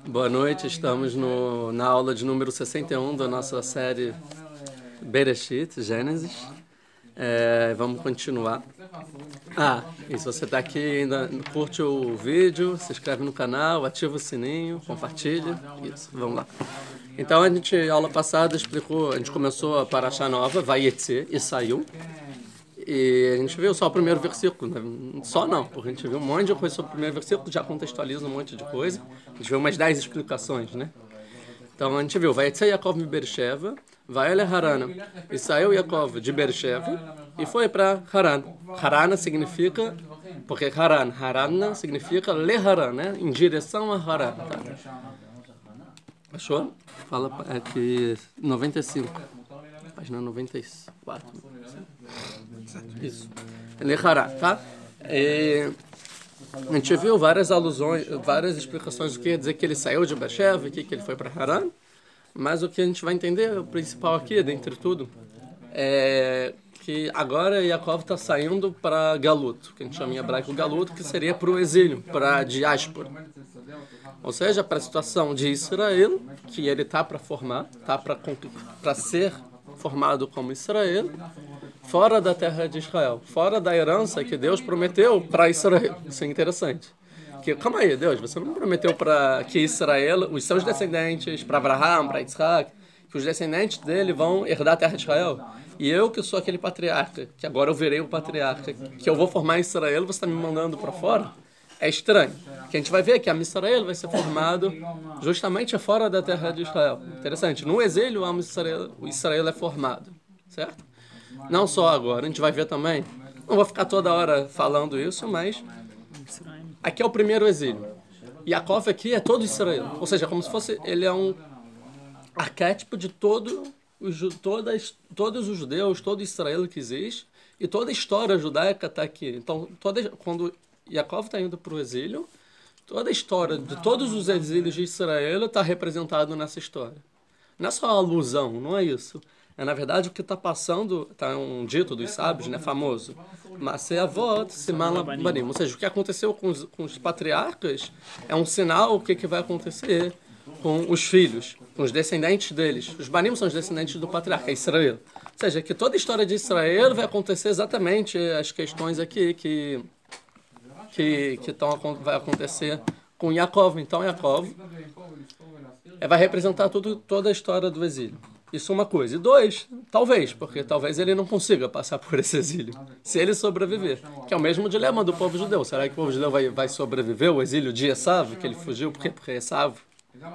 Boa noite, estamos na aula de número 61 da nossa série Bereshit, Gênesis. Vamos continuar. E se você está aqui e ainda curte o vídeo, se inscreve no canal, ativa o sininho, compartilha. Isso, vamos lá. Então, aula passada explicou, a gente começou a Parashá nova, Vayetze, e saiu. E a gente viu só o primeiro versículo, né? Só não, porque a gente viu um monte de coisa sobre o primeiro versículo, já contextualiza um monte de coisa. A gente viu umas 10 explicações, né? Então a gente viu, Vayetze Yaakov mi Beersheva, Vaele Harana. E saiu Yaakov de Beersheva e foi para Haran. Harana significa, porque Harana significa Leharan, né? Em direção a Haran. Tá? Achou? Fala aqui, 95. Página 94. Isso. Lehará, tá? A gente viu várias alusões, várias explicações do que quer dizer que ele saiu de Beersheva, que ele foi para Haran. Mas o que a gente vai entender, o principal aqui, dentre tudo, é que agora Yaakov está saindo para Galut, que a gente chama em hebraico Galut, que seria para o exílio, para a diáspora. Ou seja, para a situação de Israel, que ele está para formar, está para ser formado como Israel, fora da terra de Israel, fora da herança que Deus prometeu para Israel. Isso é interessante. Calma aí, Deus, você não prometeu para que Israel, os seus descendentes, para Abraham, para Isaac, que os descendentes dele vão herdar a terra de Israel? E eu, que sou aquele patriarca, que agora eu virei o patriarca, que eu vou formar Israel, você está me mandando para fora? É estranho. Que a gente vai ver que a Israel vai ser formado justamente fora da terra de Israel. Interessante. No exílio, o Israel é formado. Certo? Não só agora, a gente vai ver também. Não vou ficar toda hora falando isso, mas aqui é o primeiro exílio. Yaakov aqui é todo Israel. Ou seja, como se fosse, ele é um arquétipo de todos os judeus, todo Israel que existe, e toda a história judaica está aqui. Então, quando Yaakov está indo para o exílio, toda a história de todos os exílios de Israel está representado nessa história. Não é só alusão, não é isso. É, na verdade, o que está passando, está um dito dos sábios, né, famoso. Masei avot, siman labanim. Ou seja, o que aconteceu com os patriarcas é um sinal o que vai acontecer com os filhos, com os descendentes deles. Os banim são os descendentes do patriarca, Israel. Ou seja, que toda a história de Israel vai acontecer exatamente as questões aqui que vai acontecer com Yaakov. Então, Yaakov vai representar toda a história do exílio. Isso é uma coisa. E dois, porque talvez ele não consiga passar por esse exílio, se ele sobreviver. Que é o mesmo dilema do povo judeu. Será que o povo judeu vai sobreviver ao exílio de Esav, que ele fugiu? Por quê? Porque Esav,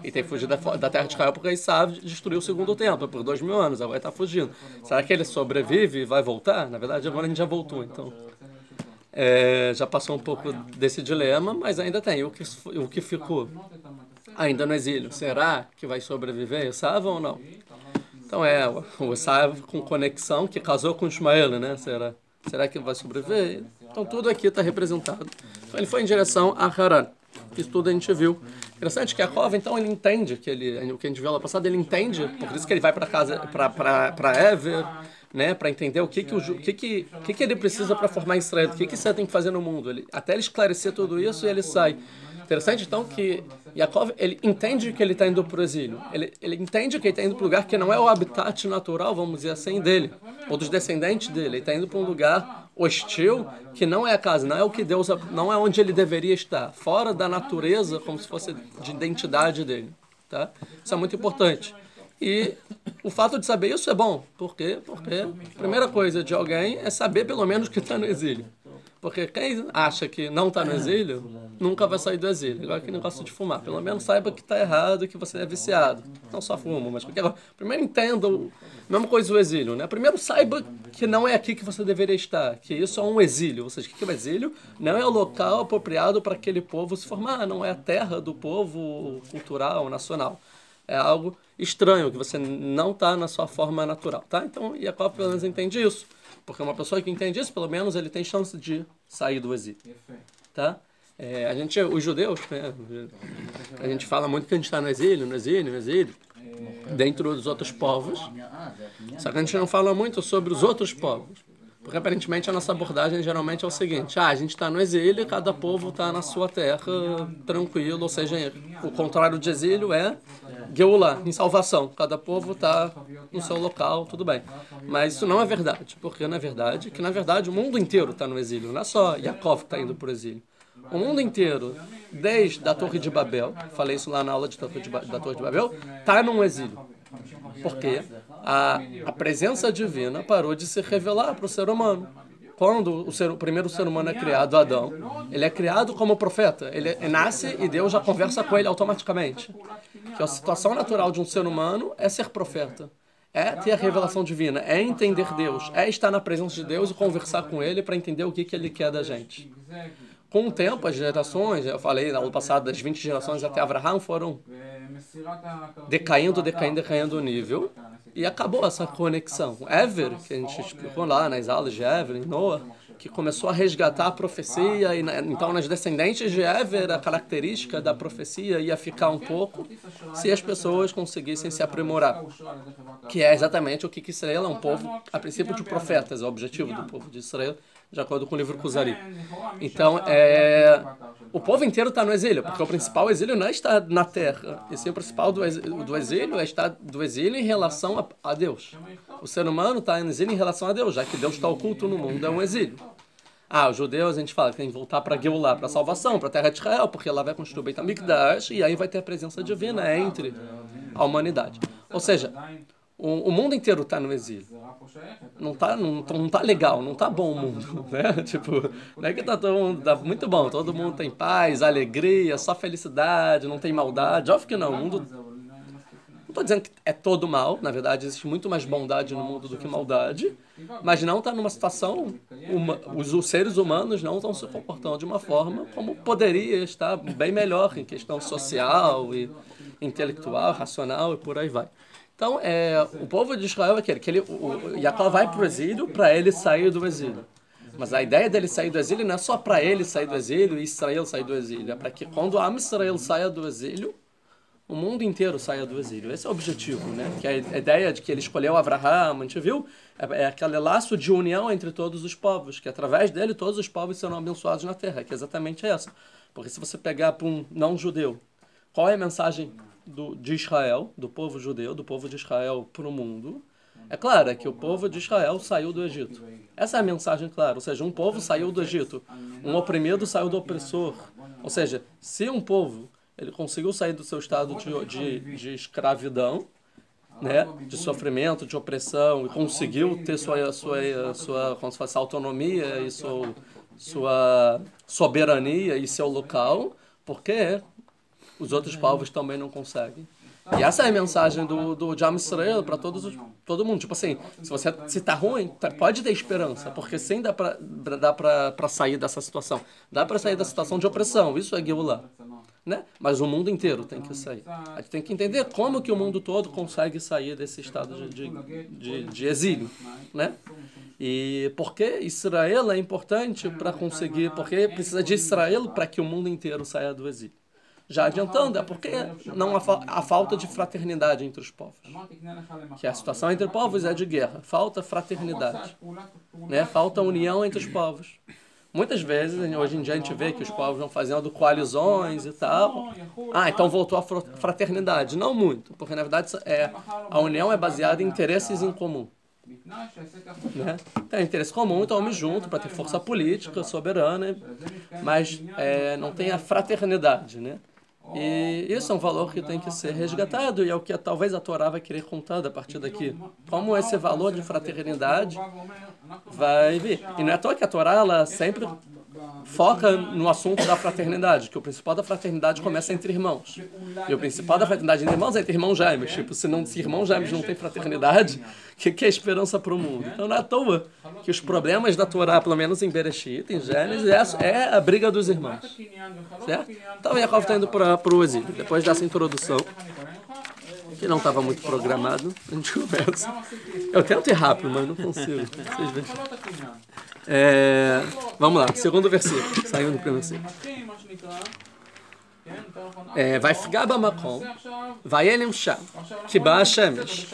e tem fugido da terra de Israel porque Esav destruiu o segundo templo por 2000 anos, agora está fugindo. Será que ele sobrevive e vai voltar? Na verdade, agora a gente já voltou, então. Já passou um pouco desse dilema, mas ainda tem. O que ficou ainda no exílio, será que vai sobreviver Esav ou não? Então o Esav com conexão, que casou com Ismael, né? Será que vai sobreviver? Então tudo aqui está representado. Então ele foi em direção a Haran. Isso tudo a gente viu. Interessante que Yaakov, então, ele entende o que a gente viu lá passado, ele entende, por isso que ele vai para casa, para Ever, né? Para entender o que ele precisa para formar Israel, o que você tem que fazer no mundo. Até ele esclarecer tudo isso, ele sai. Interessante, então, que Yaakov, ele entende que ele está indo para o exílio. Ele entende que ele está indo para um lugar que não é o habitat natural, vamos dizer assim, dele, ou dos descendentes dele. Ele está indo para um lugar hostil, que não é a casa, não é o que Deus, não é onde ele deveria estar, fora da natureza, como se fosse de identidade dele. Tá? Isso é muito importante. E o fato de saber isso é bom. Por quê? Porque a primeira coisa de alguém é saber pelo menos que está no exílio. Porque quem acha que não está no exílio, nunca vai sair do exílio. Igual aquele negócio de fumar. Pelo menos saiba que está errado, que você é viciado. Não só fumo, mas qualquer coisa. Primeiro entenda, mesma coisa do exílio, né? Primeiro saiba que não é aqui que você deveria estar. Que isso é um exílio. Ou seja, que o exílio não é o local apropriado para aquele povo se formar. Não é a terra do povo cultural, nacional. É algo estranho, que você não está na sua forma natural, tá? Então, Yaakov pelo menos entende isso. Porque uma pessoa que entende isso, pelo menos ele tem chance de sair do exílio, tá? Os judeus, né? A gente fala muito que a gente está no exílio, dentro dos outros povos. Só que a gente não fala muito sobre os outros povos. Porque aparentemente a nossa abordagem geralmente é o seguinte: a gente está no exílio e cada povo está na sua terra tranquilo, ou seja, o contrário de exílio é Geulah, em salvação. Cada povo está no seu local, tudo bem. Mas isso não é verdade, porque na verdade o mundo inteiro está no exílio, não é só Yaakov que está indo para o exílio. O mundo inteiro, desde a Torre de Babel, falei isso lá na aula da Torre de Babel, está num exílio. Porque a presença divina parou de se revelar para o ser humano. Quando o primeiro ser humano é criado, Adão, ele é criado como profeta. Ele nasce e Deus já conversa com ele automaticamente. Que a situação natural de um ser humano é ser profeta. É ter a revelação divina, é entender Deus, é estar na presença de Deus e conversar com Ele para entender o que Ele quer da gente. Com o tempo, as gerações, eu falei na aula passada, das 20 gerações até Abraham foram decaindo o nível e acabou essa conexão. Ever, que a gente explicou lá nas aulas de Ever, em Noah, que começou a resgatar a profecia, e então nas descendentes de Ever, a característica da profecia ia ficar um pouco se as pessoas conseguissem se aprimorar. Que é exatamente o que Israel é um povo, a princípio, de profetas, é o objetivo do povo de Israel, de acordo com o livro Kuzari. Então, o povo inteiro está no exílio, porque o principal exílio não é estar na terra, e sim o principal do exílio é estar do exílio em relação a Deus. O ser humano está no exílio em relação a Deus, já que Deus está oculto no mundo, é um exílio. Os judeus, a gente fala que tem que voltar para Geulah, para a salvação, para a terra de Israel, porque lá vai construir o Beit HaMikdash, e aí vai ter a presença divina entre a humanidade. Ou seja, o mundo inteiro está no exílio. Não tá legal, não tá bom o mundo, né? Tipo, não é que tá muito bom, todo mundo tem paz, alegria, só felicidade, não tem maldade. Óbvio que não, o mundo... Não estou dizendo que é todo mal, na verdade existe muito mais bondade no mundo do que maldade, mas não está numa situação, os seres humanos não estão se comportando de uma forma como poderia estar bem melhor em questão social e intelectual, racional e por aí vai. Então, o povo de Israel é aquele, o Yaakov vai para o exílio para ele sair do exílio. Mas a ideia dele sair do exílio não é só para ele sair do exílio e Israel sair do exílio, é para que quando a Israel saia do exílio, o mundo inteiro saia do exílio. Esse é o objetivo, né? Que a ideia de que ele escolheu Abraham, a gente viu, é aquele laço de união entre todos os povos, que através dele todos os povos serão abençoados na terra, que é exatamente essa. Porque se você pegar para um não-judeu, qual é a mensagem de Israel, do povo judeu, do povo de Israel para o mundo? É claro, é que o povo de Israel saiu do Egito. Essa é a mensagem clara, ou seja, um povo saiu do Egito, um oprimido saiu do opressor. Ou seja, se um povo ele conseguiu sair do seu estado de escravidão, né, de sofrimento, de opressão, e conseguiu ter sua como se fosse, autonomia e sua soberania e seu local, porque os outros povos também não conseguem. E essa é a mensagem de Am Israel para todo mundo. Tipo assim, se tá ruim, pode ter esperança, porque sim dá para sair dessa situação. Dá para sair da situação de opressão, isso é Geulah. Né? Mas o mundo inteiro tem que sair. A gente tem que entender como que o mundo todo consegue sair desse estado de exílio, né? E por que Israel é importante para conseguir, porque precisa de Israel para que o mundo inteiro saia do exílio. Já adiantando, é porque não há falta de fraternidade entre os povos. Que a situação entre povos é de guerra, falta fraternidade, né? Falta união entre os povos. Muitas vezes, hoje em dia, a gente vê que os povos vão fazendo coalizões e tal. Então voltou a fraternidade. Não muito, porque na verdade a união é baseada em interesses em comum. Né? Tem interesse comum, então vamos junto para ter força política, soberana, mas não tem a fraternidade, né? E isso é um valor que tem que ser resgatado e é o que talvez a Torá vai querer contar a partir daqui. Como esse valor de fraternidade vai vir. E não é à toa que a Torá ela sempre foca no assunto da fraternidade, que o principal da fraternidade começa entre irmãos. E o principal da fraternidade entre irmãos é entre irmãos gêmeos. Tipo, se irmãos gêmeos não tem fraternidade, o que é esperança para o mundo? Então não é à toa que os problemas da Torá, pelo menos em Bereshit, em Gênesis, é a briga dos irmãos. Certo? Então Yaakov está indo para o exílio. Depois dessa introdução, que não estava muito programado, a gente começa. Eu tento ir rápido, mas não consigo. Vocês veem. Vamos lá, segundo versículo, saindo do primeiro versículo. vai ficar bamakom, vai ele שם, כי באה השמש.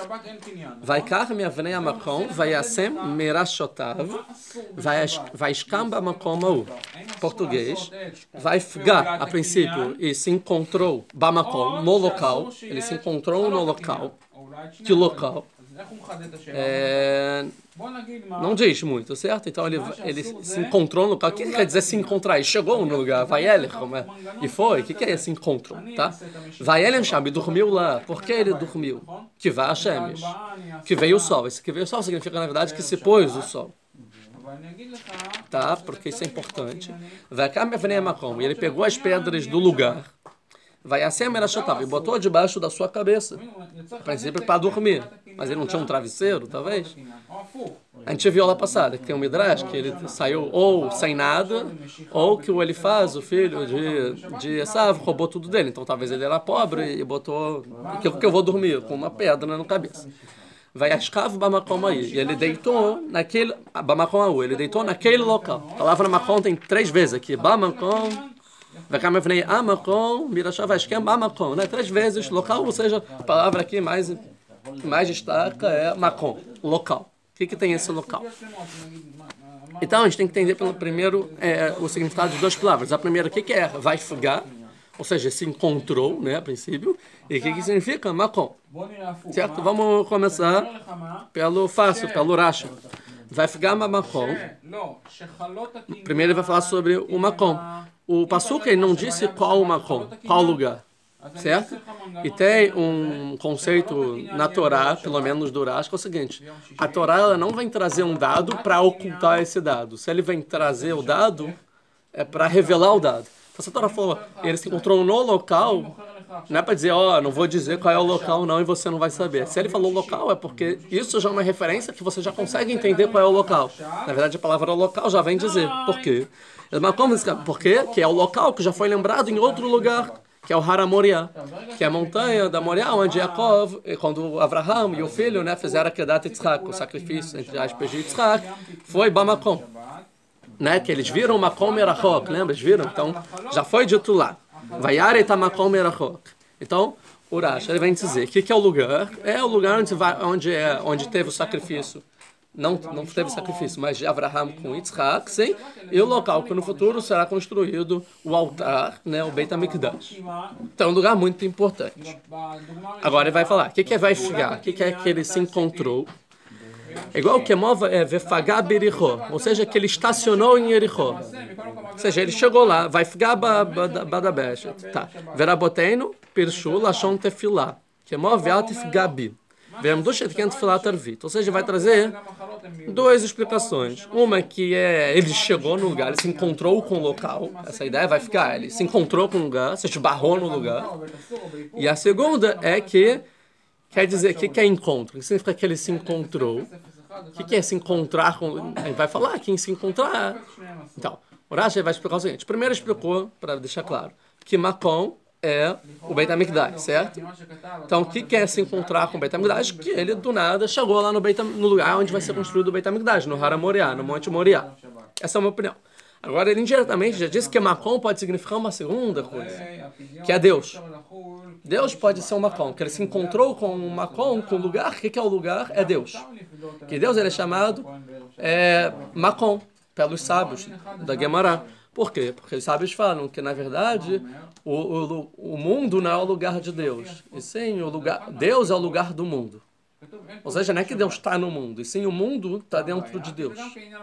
ויקח מאבני המקום, וישם מראשותיו, וישכם במקום ההוא. Português, vai ficar, a princípio, e se encontrou bamakom, no local, ele se encontrou no local. Que local? Não diz muito, certo? Então ele se encontrou no local. O que quer dizer se encontrar? Ele chegou no lugar, vai ele, como é? E foi, o que é esse encontro? Tá? Vai ele e dormiu lá. Por que ele dormiu? Que vai a Shemesh, que veio o sol. Esse que veio o sol significa, na verdade, que se pôs o sol. Tá? Porque isso é importante. Vai cá me venha Macom. E ele pegou as pedras do lugar. Vai assim a e botou debaixo da sua cabeça. A princípio para dormir. Mas ele não tinha um travesseiro, talvez? A gente viu lá passada que tem um Midrash que ele saiu ou sem nada, ou que o Elifaz, o filho de Esav, roubou tudo dele. Então talvez ele era pobre e botou... O que eu vou dormir? Com uma pedra na cabeça. Vai Ashkav Bamakom aí. E ele deitou naquele... Bamakom Aú. Ele deitou naquele local. A palavra Makom tem 3 vezes aqui. Bamakom... Vai cá me venei Amakom, Mirachá vai Ashkem Bamakom. 3 vezes local, ou seja, a palavra aqui que mais destaca é Makom, local. O que tem esse local? Então a gente tem que entender pelo primeiro o significado de 2 palavras. A primeira, o que é vai figar, ou seja, se encontrou, né, a princípio. E o que significa? Makom. Certo? Vamos começar pelo fácil, pelo Rashi. Vai ficar Makom. Primeiro ele vai falar sobre o Makom. O Passuca ele não disse qual o Makom, qual lugar. Certo? E tem um conceito na Torá, pelo menos do Rashi, que é o seguinte: a Torá ela não vem trazer um dado para ocultar esse dado. Se ele vem trazer o dado, é para revelar o dado. Então, se a Torá falou, ele se encontrou no local, não é para dizer, não vou dizer qual é o local não e você não vai saber. Se ele falou local, é porque isso já é uma referência que você já consegue entender qual é o local. Na verdade, a palavra local já vem dizer. Por quê? Por quê? Que é o local que já foi lembrado em outro lugar, que é o Har HaMoriah, que é a montanha da Moriah, onde Yaakov, quando Avraham e o filho, né, fizeram a Kedat Yitzhak, o sacrifício entre aspas de Yitzhak, foi Bamakom. Né, que eles viram Makom Merachok, lembra? Eles viram? Então, já foi dito lá. Vayare Makom Merachok. Então, o Rashi ele vem dizer, o que é o lugar? É o lugar onde teve o sacrifício. Não teve sacrifício, mas de Avraham com Yitzhak, sim, e o local que no futuro será construído o altar, né, o Beit HaMikdash. Então, é um lugar muito importante. Agora ele vai falar, o que é vai ficar? O que é que ele se encontrou? É igual que mova é Vefagá Berichó, ou seja, que ele estacionou em Yerichó. Ou seja, ele chegou lá, vai ficar Badabeshet. Tá. Veraboteino, Pirshu, Lashon Tefilá. Que move Altif Gabi. Vemdushet Kent Filat Arvit. Ou seja, vai trazer 2 explicações. Uma que ele chegou no lugar, ele se encontrou com o local. Essa ideia vai ficar, ele se encontrou com o lugar, se esbarrou no lugar. E a segunda é que quer dizer, o que é encontro? O que significa que ele se encontrou? O que é se encontrar com... Ele vai falar quem se encontrar. Então, o Rashi vai explicar o seguinte. Primeiro explicou, para deixar claro, que Makom é o Beit HaMikdash, certo? Então, o que é se encontrar com o Beit HaMikdash? Que ele, do nada, chegou lá no lugar onde vai ser construído o Beit HaMikdash, no Har HaMoriah, no Monte Moriah. Essa é a minha opinião. Agora, ele indiretamente já disse que Makom pode significar uma segunda coisa, que é Deus. Deus pode ser um Makom, que ele se encontrou com um Makom, com um lugar. O que é o lugar? É Deus. Que Deus ele é chamado Makom, pelos sábios da Gemara. Por quê? Porque os sábios falam que, na verdade, o mundo não é o lugar de Deus. E sim, Deus é o lugar do mundo. Ou seja, não é que Deus está no mundo, e sim o mundo está dentro de Deus.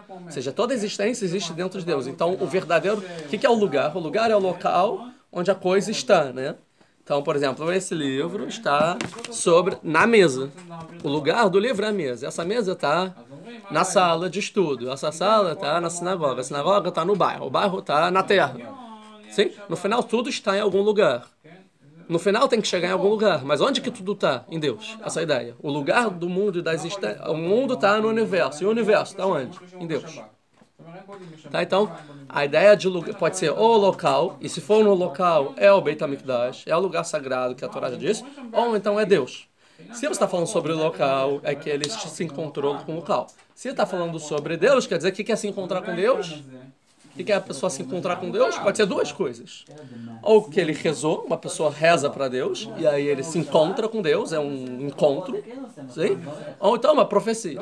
Ou seja, toda existência existe dentro de Deus. Então, o verdadeiro... O que é o lugar? O lugar é o local onde a coisa está, né? Então, por exemplo, esse livro está na mesa. O lugar do livro é a mesa. Essa mesa está na sala de estudo. Essa sala está na sinagoga. A sinagoga está no bairro. O bairro está na terra. Sim? No final, tudo está em algum lugar. No final tem que chegar em algum lugar. Mas onde que tudo está? Em Deus. Essa é a ideia. O lugar do mundo e da existência... O mundo está no universo. E o universo está onde? Em Deus. Tá? Então, a ideia de lugar pode ser o local. E se for no local, é o Beit HaMikdash. É o lugar sagrado que a Torá já disse. Ou então é Deus. Se você está falando sobre o local, é que ele se encontrou com o local. Se está falando sobre Deus, quer dizer que quer se encontrar com Deus? O que é a pessoa se encontrar com Deus? Pode ser duas coisas. Ou que ele rezou, uma pessoa reza para Deus, e aí ele se encontra com Deus, é um encontro. Sim? Ou então uma profecia.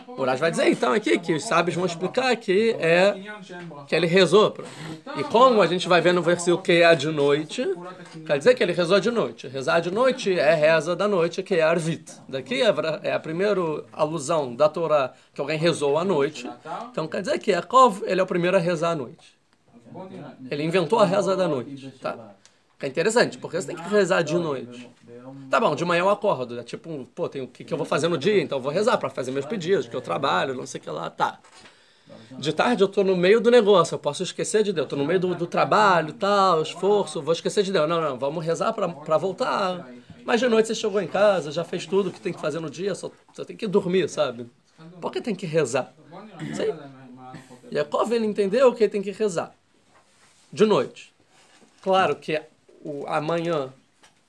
O Urash vai dizer então aqui que os sábios vão explicar que ele rezou. E como a gente vai ver no versículo que é de noite, quer dizer que ele rezou de noite. Rezar de noite é reza da noite, que é Arvit. Daqui é a primeira alusão da Torá que alguém rezou à noite. Então quer dizer que Yaakov, ele é o primeiro a rezar à noite. Ele inventou a reza da noite, tá? É interessante, porque você tem que rezar de noite. Tá bom, de manhã eu acordo, é tipo, pô, tem o que eu vou fazer no dia, então eu vou rezar para fazer meus pedidos, que eu trabalho, não sei o que lá, tá. De tarde eu tô no meio do negócio, eu posso esquecer de Deus, eu tô no meio do trabalho, tal, esforço, vou esquecer de Deus. Não, vamos rezar para voltar. Mas de noite você chegou em casa, já fez tudo que tem que fazer no dia, só tem que dormir, sabe? Por que tem que rezar? Sei. Yaakov, ele entendeu que ele tem que rezar. De noite. Claro que amanhã,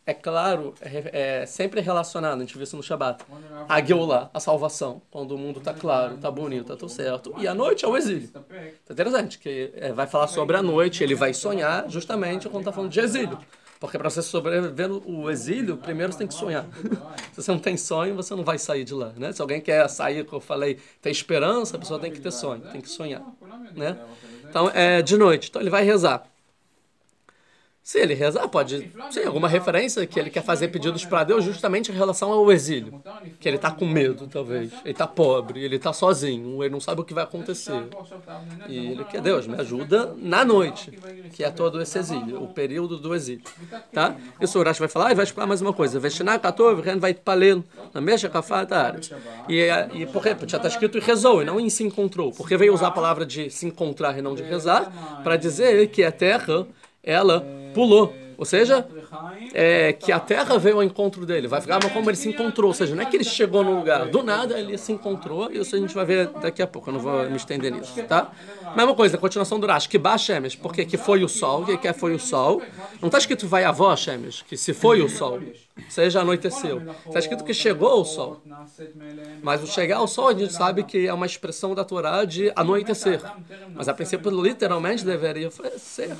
é claro, é sempre relacionado, a gente vê isso no Shabbat, a Geulah, a salvação, quando o mundo está claro, está bonito, está tudo certo. E a noite é o exílio. É interessante, que vai falar sobre a noite, ele vai sonhar justamente quando está falando de exílio. Porque para você sobreviver o exílio, primeiro você tem que sonhar. Se você não tem sonho, você não vai sair de lá, né? Se alguém quer sair, como eu falei, ter esperança, a pessoa tem que ter sonho, tem que sonhar, né? Então, é de noite. Então, ele vai rezar. Se ele rezar, pode ser alguma referência que ele quer fazer pedidos para Deus justamente em relação ao exílio. Que ele está com medo, talvez. Ele está pobre, ele está sozinho, ele não sabe o que vai acontecer. E ele quer, Deus, me ajuda na noite, que é todo esse exílio, o período do exílio. Tá? Isso o Urash vai falar e vai explicar mais uma coisa. Veshiná Katov, Ren vai palelo, na mecha kafata. E por quê? Já está escrito e rezou, e não em se encontrou. Porque veio usar a palavra de se encontrar e não de rezar, para dizer que a terra, ela pulou, ou seja, que a terra veio ao encontro dele, vai ficar como ele se encontrou, ou seja, não é que ele chegou no lugar, do nada ele se encontrou, e isso a gente vai ver daqui a pouco, eu não vou me estender nisso, tá? Mesma coisa, a continuação do Urash, que ba Shemesh, porque que foi o sol, que foi o sol, não está escrito vai avó Shemesh, que se foi o sol, seja anoiteceu, está escrito que chegou o sol, mas o chegar ao sol a gente sabe que é uma expressão da Torá de anoitecer, mas a princípio literalmente deveria ser,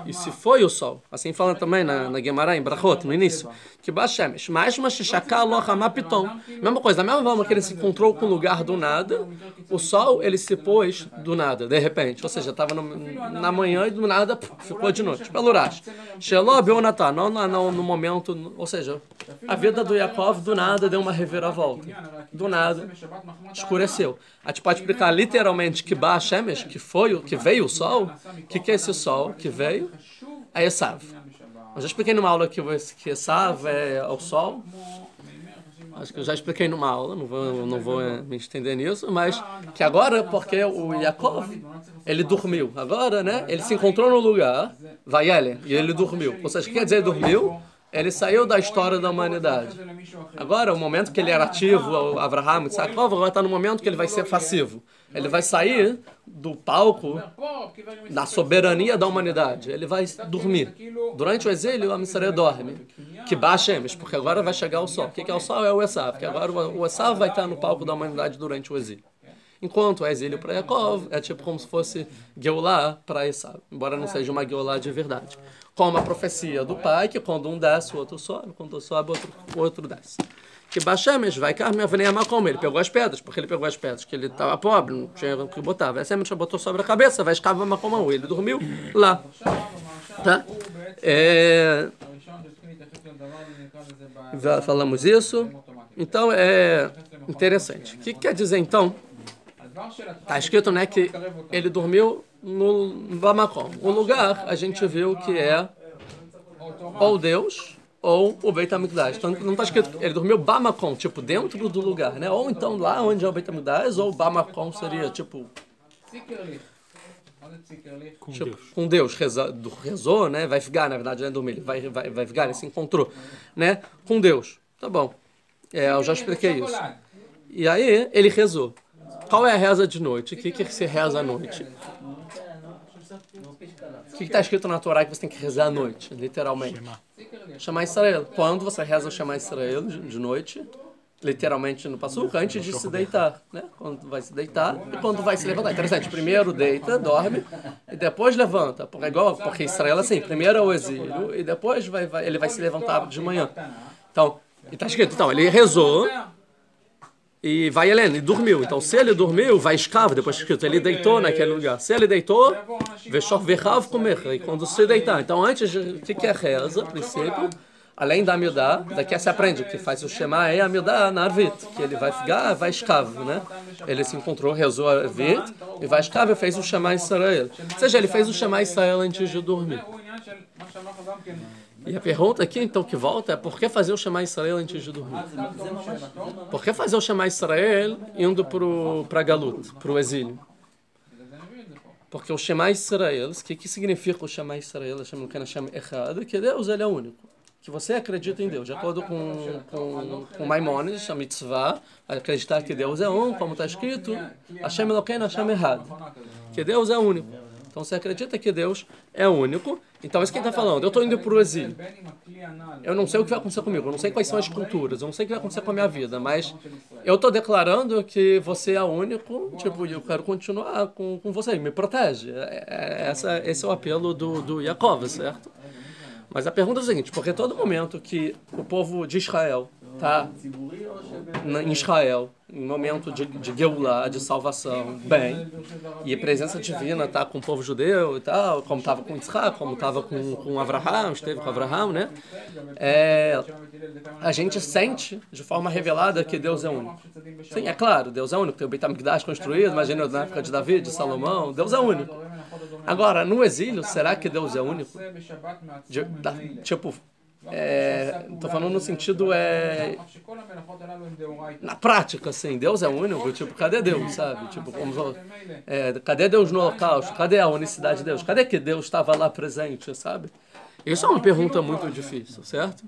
e se foi o sol, assim fala também na Gemara, em Brachot, no início, que ba Shemesh, mas shishaka lo hama pitom, mesma coisa, da mesma forma que ele se encontrou com o lugar do nada, o sol ele se pôs do nada, de repente, ou seja, estava na manhã e do nada ficou de noite, pelo Urash, Shelob ou Natan, não no momento, ou seja, a vida do Yaakov do nada deu uma reviravolta, do nada escureceu. A gente pode explicar literalmente que ba Shemesh, que veio o sol, que é esse sol que veio? É Esav. Eu já expliquei numa aula que Esav é o sol. Acho que eu já expliquei numa aula, não vou me estender nisso, mas que agora, porque o Yaakov, ele dormiu. Agora, né, ele se encontrou no lugar, vai ele, e ele dormiu. Ou seja, o que quer dizer dormiu? Ele saiu da história da humanidade. Agora, o momento que ele era ativo, Abraham, Yaakov, agora está no momento que ele vai ser passivo. Ele vai sair do palco da soberania da humanidade. Ele vai dormir. Durante o exílio, a Missaré dorme. Que baixa Shemesh, porque agora vai chegar o sol. O que é o sol? É o Esav. Porque agora o Esav vai estar no palco da humanidade durante o exílio. Enquanto o exílio para Yaakov é tipo como se fosse Geulah para Esav. Embora não seja uma Geulah de verdade. Como a profecia do pai, que quando um desce, o outro sobe. Quando um sobe, o outro desce. Que Bashemesh vai carme a como ele pegou as pedras, porque ele pegou as pedras, que ele estava pobre, não tinha o que botar. Vai ser botou sobre a cabeça, vai escavar uma como ele dormiu lá. Tá? Já falamos isso. Então é interessante. O que quer dizer então? Está escrito, né, que ele dormiu no Bamakom. O lugar a gente viu que é ou Deus ou o Beit HaMikdash. Então não está escrito, ele dormiu Bamakom, tipo dentro do lugar, né? Ou então lá onde é o Beit HaMikdash, ou Bamakom seria tipo com Deus, rezou, né? Vai ficar, na verdade, né, dormir, vai ficar, ele se encontrou, né? Com Deus. Tá bom. Eu já expliquei isso. E aí ele rezou. Qual é a reza de noite? O que se reza à noite? O que está escrito na Torá que você tem que rezar à noite, literalmente? Shema Israel. Quando você reza o Shema Israel de noite, literalmente no passuca, antes de se deitar, né? Quando vai se deitar e quando vai se levantar. Interessante, primeiro deita, dorme e depois levanta. Porque Israel assim, primeiro é o exílio e depois ele vai se levantar de manhã. Então, e tá escrito, então, ele rezou e vai Helena, e dormiu. Então, se ele dormiu, vai escavo, depois escrito, ele deitou naquele lugar. Se ele deitou, verrav comer, e quando se deitar. Então, antes, o que é reza, a princípio? Além da Amidá, daqui se aprende que faz o Shema é a Amidá na Arvit, que ele vai ficar, vai escavo, né? Ele se encontrou, rezou a Arvit, e vai escavo e fez o Shema Israel. Ou seja, ele fez o Shema Israel antes de dormir. E a pergunta aqui, então, que volta é por que fazer o Shema Israel antes de dormir? Por que fazer o Shema Israel indo para Galut, para o exílio? Porque o Shema Israel, o que significa o Shema Israel? Que Deus ele é único. Que você acredita em Deus. De acordo com Maimonides, a mitzvah, acreditar que Deus é um, como está escrito, Hashem Elokeinu, Hashem Echad. Que Deus é único. Então você acredita que Deus é único. Então é isso que ele está falando. Eu estou indo para o exílio. Eu não sei o que vai acontecer comigo. Eu não sei quais são as culturas. Eu não sei o que vai acontecer com a minha vida. Mas eu estou declarando que você é único. Tipo, eu quero continuar com você. Me protege. Esse é o apelo do Yaakov, certo? Mas a pergunta é a seguinte, porque todo momento que o povo de Israel está em Israel, em momento de Geulah, de salvação, bem, e a presença divina está com o povo judeu e tal, como estava com Yitzhak, como estava com Avraham, esteve com Avraham, né? A gente sente de forma revelada que Deus é único. Sim, é claro, Deus é único. Tem o Beit HaMikdash construído, imagina na época de Davi, de Salomão, Deus é único. Agora, no exílio, será que Deus é único? Tô falando no sentido na prática, assim, Deus é único, tipo, cadê Deus, sabe? Tipo, cadê Deus no holocausto? Cadê a unicidade de Deus? Cadê que Deus estava lá presente, sabe? Isso é uma pergunta muito difícil, certo?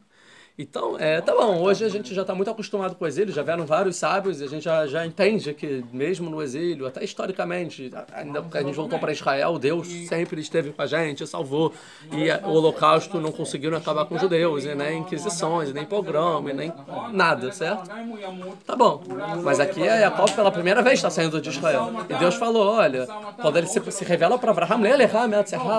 Então, tá bom, hoje a gente já está muito acostumado com o exílio, já vieram vários sábios e a gente já entende que mesmo no exílio, até historicamente, ainda que a gente voltou para Israel, Deus sempre esteve com a gente, salvou, e o holocausto não conseguiram acabar com os judeus, e nem inquisições, nem pogrom, nem nada, certo? Tá bom, mas aqui a Yaakov pela primeira vez está saindo de Israel, e Deus falou, olha, quando ele se revela para Avraham,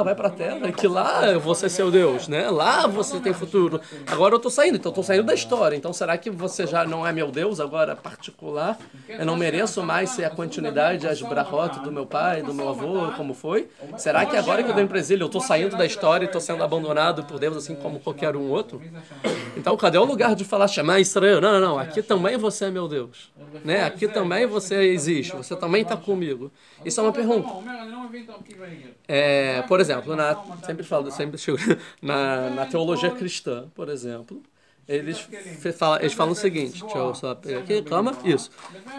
vai para a terra, que lá eu vou ser seu Deus, né? Lá você tem futuro, agora eu estou saindo. Então, estou saindo da história. Então, será que você já não é meu Deus agora particular? Eu não mereço mais ser a continuidade, as brachot do meu pai, do meu avô, como foi? Será que agora que eu dei para o exílio, eu estou saindo da história e estou sendo abandonado por Deus, assim como qualquer um outro? Então, cadê o lugar de falar, Shema Israel? Não, aqui também você é meu Deus. Né? Aqui também você existe, você também está comigo. Isso é uma pergunta. Por exemplo, na teologia cristã, por exemplo, eles falam o seguinte, deixa eu só pegar aqui, calma, isso.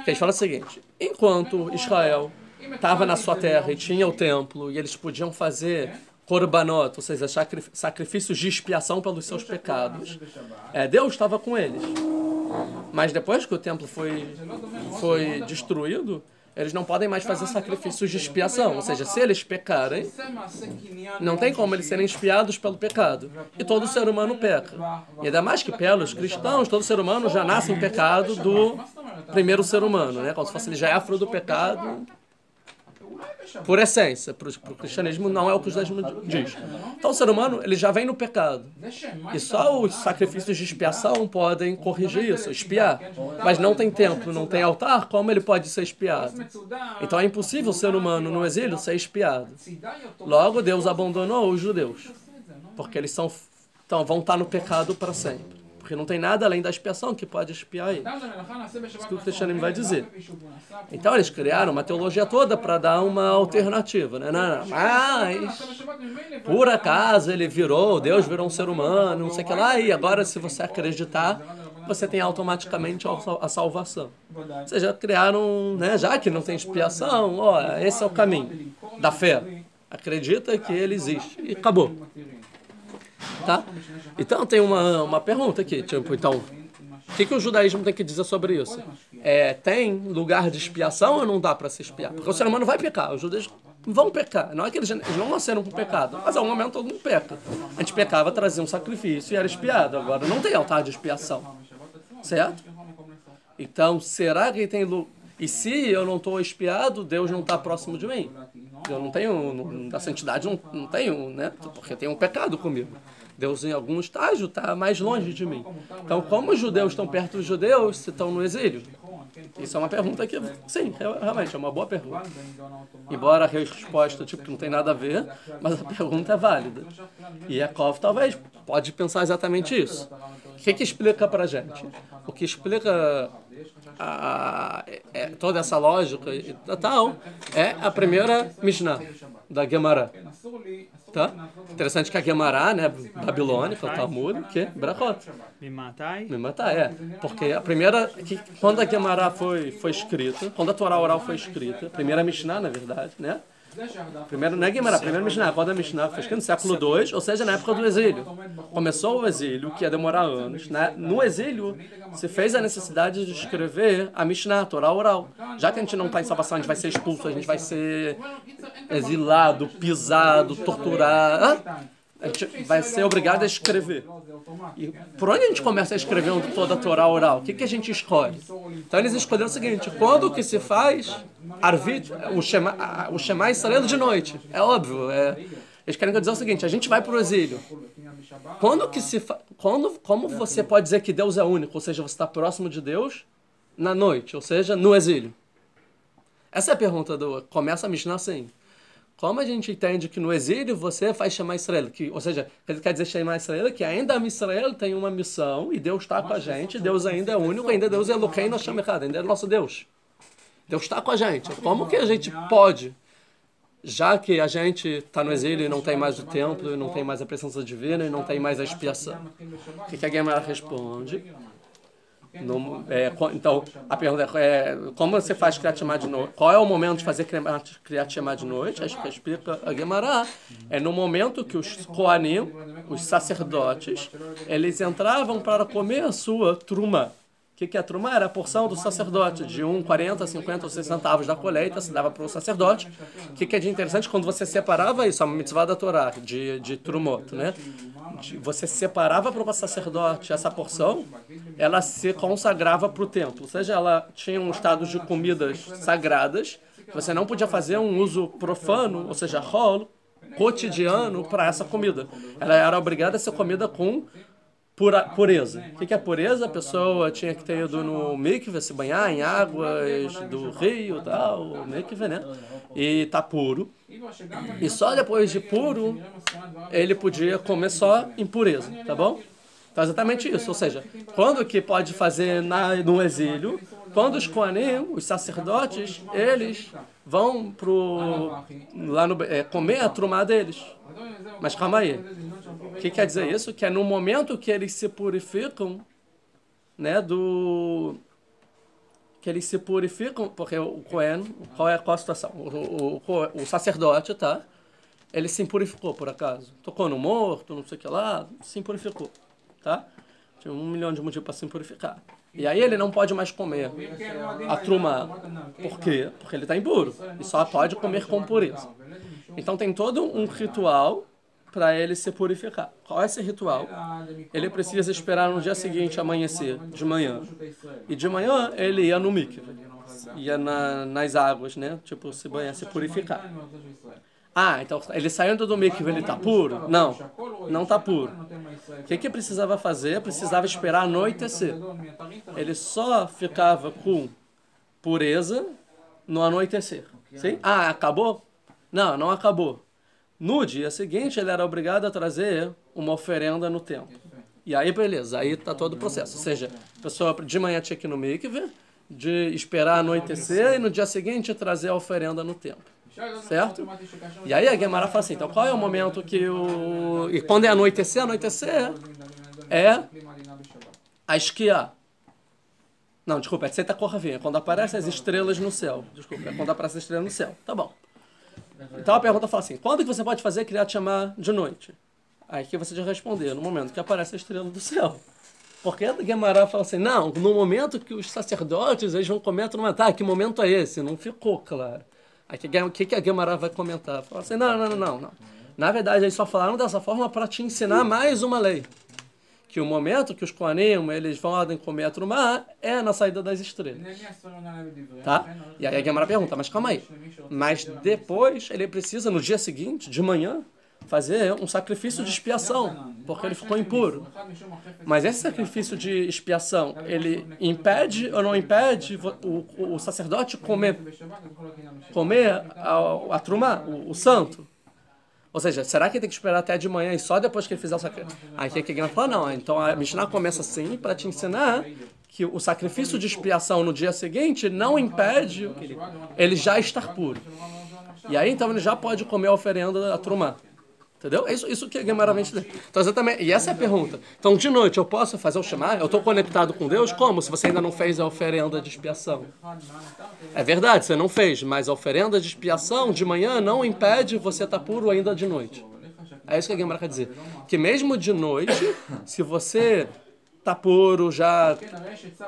Eles falam o seguinte, enquanto Israel estava na sua terra e tinha o templo e eles podiam fazer korbanot, ou seja, sacrifícios de expiação pelos seus pecados, Deus estava com eles. Mas depois que o templo foi destruído, eles não podem mais fazer sacrifícios de expiação. Ou seja, se eles pecarem, não tem como eles serem expiados pelo pecado. E todo ser humano peca. E ainda mais que pelos cristãos, todo ser humano já nasce em pecado do primeiro ser humano, né? Como se fosse ele já é fruto do pecado por essência. Para o cristianismo não é o que o cristianismo diz. Então o ser humano ele já vem no pecado. E só os sacrifícios de expiação podem corrigir isso, expiar. Mas não tem templo, não tem altar, como ele pode ser expiado? Então é impossível o ser humano no exílio ser expiado. Logo Deus abandonou os judeus. Porque eles vão estar no pecado para sempre. Porque não tem nada além da expiação que pode expiar eles. Isso que o cristianismo vai dizer. Então eles criaram uma teologia toda para dar uma alternativa. Né? Não, mas por acaso Deus virou um ser humano, não sei o que lá, e agora se você acreditar, você tem automaticamente a salvação. Ou seja, criaram, né, já que não tem expiação, esse é o caminho da fé. Acredita que ele existe. E acabou. Tá? Então tem uma pergunta aqui, tipo, então, o que o judaísmo tem que dizer sobre isso? Tem lugar de expiação ou não dá para se expiar? Porque o ser humano vai pecar, os judeus vão pecar. Não é que eles não nasceram com pecado, mas ao momento todo mundo peca. A gente pecava, trazia um sacrifício e era expiado. Agora não tem altar de expiação, certo? Então, será que tem... E se eu não estou espiado, Deus não está próximo de mim? Eu não tenho... Da santidade não tenho, né? Porque tem um pecado comigo. Deus, em algum estágio, está mais longe de mim. Então, como os judeus estão perto dos judeus, se estão no exílio? Isso é uma pergunta que, sim, realmente é uma boa pergunta. Embora a resposta, tipo, que não tem nada a ver, mas a pergunta é válida. E Yaakov, talvez, pode pensar exatamente isso. O que explica pra gente? O que explica toda essa lógica e tal é a primeira Mishnah da Gemara. Tá? Interessante que a Gemara, né, babilônica, o Talmud, que é Brachot. Mimatai, Porque a primeira, quando a Gemara foi escrita, quando a Torá oral foi escrita, a primeira Mishnah, na verdade, né? Primeiro, não é Gemara, a primeira Mishnah, quando a Mishnah foi escrita no século II, ou seja, na época do exílio. Começou o exílio, que ia demorar anos. Né? No exílio, se fez a necessidade de escrever a Mishnah, a Torá oral. Já que a gente não está em salvação, a gente vai ser expulso, a gente vai ser exilado, pisado, torturado. A gente vai ser obrigado a escrever. E por onde a gente começa a escrever toda a Torá oral? O que a gente escolhe? Então eles escolheram o seguinte: quando que se faz Arvit, o Shema Israel de noite? É óbvio. Eles querem dizer o seguinte: a gente vai para o exílio. Quando que se como você pode dizer que Deus é único? Ou seja, você está próximo de Deus na noite, ou seja, no exílio. Essa é a pergunta começa a Mishnah assim. Como a gente entende que no exílio você faz Shema Israel? Ou seja, ele quer dizer Shema Israel que ainda a Israel tem uma missão e Deus está com a gente, Deus ainda é único, ainda Deus é Eloquim, nós chamamos errado, ainda é nosso Deus. Deus está com a gente. Como que a gente pode, já que a gente está no exílio e não tem mais o templo, e não tem mais a presença divina, e não tem mais a expiação? O que a Gemara responde? Então, a pergunta é como você faz Kriyat Shema de noite? Qual é o momento de fazer Kriyat Shema de noite? Acho que explica a Gemara. É no momento que os Kohanim, os sacerdotes, eles entravam para comer a sua truma. O que é a truma? Era a porção do sacerdote, de 40, 50 ou 60 centavos da colheita, se dava para o sacerdote. O que é de interessante? Quando você separava isso, a mitzvah da Torá, de trumot, né? Você separava para o sacerdote essa porção, ela se consagrava para o templo. Ou seja, ela tinha um estado de comidas sagradas, que você não podia fazer um uso profano, ou seja, rolo, cotidiano, para essa comida. Ela era obrigada a ser comida com pureza. O que é pureza? A pessoa tinha que ter ido no mikve, se banhar em águas do rio, tal, mikve, né? E tá puro. E só depois de puro, ele podia comer só em pureza, tá bom? Então, exatamente isso. Ou seja, quando que pode fazer no exílio? Quando os Kohanim, os sacerdotes, eles vão comer a trumá deles. Mas calma aí. O que quer dizer isso? Que é no momento que eles se purificam, né, que eles se purificam, porque o Kohen, qual a situação? O sacerdote, tá? Ele se purificou, por acaso. Tocou no morto, não sei o que lá, se purificou, tá? Tinha 1 milhão de motivos para se purificar. E aí ele não pode mais comer a truma. Por quê? Porque ele está impuro. E só pode comer com pureza. Então tem todo um ritual para ele se purificar. Qual é esse ritual? Ele precisa esperar no dia seguinte amanhecer, de manhã. E de manhã ele ia no mikve, ia nas águas, né? Tipo, se banhar, se purificar. Então ele saindo do mikve, ele está puro? Não, não está puro. O que precisava fazer? Precisava esperar anoitecer. Ele só ficava com pureza no anoitecer. Sim? Acabou? Não, não acabou. No dia seguinte, ele era obrigado a trazer uma oferenda no templo. E aí, beleza, aí está todo o processo. Ou seja, a pessoa de manhã tinha que ir no mikve, de esperar anoitecer e no dia seguinte trazer a oferenda no templo. Certo? E aí a Gemara fala assim, então qual é o momento que E quando é anoitecer é a esquiar. Não, desculpa, é Tzeta Kohavim, é quando aparecem as estrelas no céu. Desculpa, é quando aparecem as estrelas no céu. Tá bom. Então a pergunta fala assim, quando que você pode fazer Kriyat Shema de noite? Aí que você já responder, no momento que aparece a estrela do céu. Porque a Gemara fala assim, não, no momento que os sacerdotes eles vão comer a truma, que momento é esse? Não ficou claro. Aí o que a Gemara vai comentar? Fala assim, não. Na verdade, eles só falaram dessa forma para te ensinar mais uma lei. que o momento que os Kohanim, eles podem comer a Trumá é na saída das estrelas. Tá? E aí a Gemara pergunta, mas calma aí. Mas depois ele precisa, no dia seguinte, de manhã, fazer um sacrifício de expiação, porque ele ficou impuro. Mas esse sacrifício de expiação, ele impede ou não impede o sacerdote comer a Trumá, o santo? Ou seja, será que ele tem que esperar até de manhã e só depois que ele fizer o sacrifício? Aí que a Gemara fala, não. Então a Mishnah começa assim para te ensinar que o sacrifício de expiação no dia seguinte não impede ele já estar puro. E aí então ele já pode comer a oferenda da Trumá. Entendeu? É isso que a Gemara vem dizer. Então, exatamente. E essa é a pergunta. Então, de noite, eu posso fazer o Shema? Eu estou conectado com Deus? Como? Se você ainda não fez a oferenda de expiação. É verdade, você não fez, mas a oferenda de expiação de manhã não impede você estar puro ainda de noite. É isso que a Gemara quer dizer. Que mesmo de noite, se você está puro, já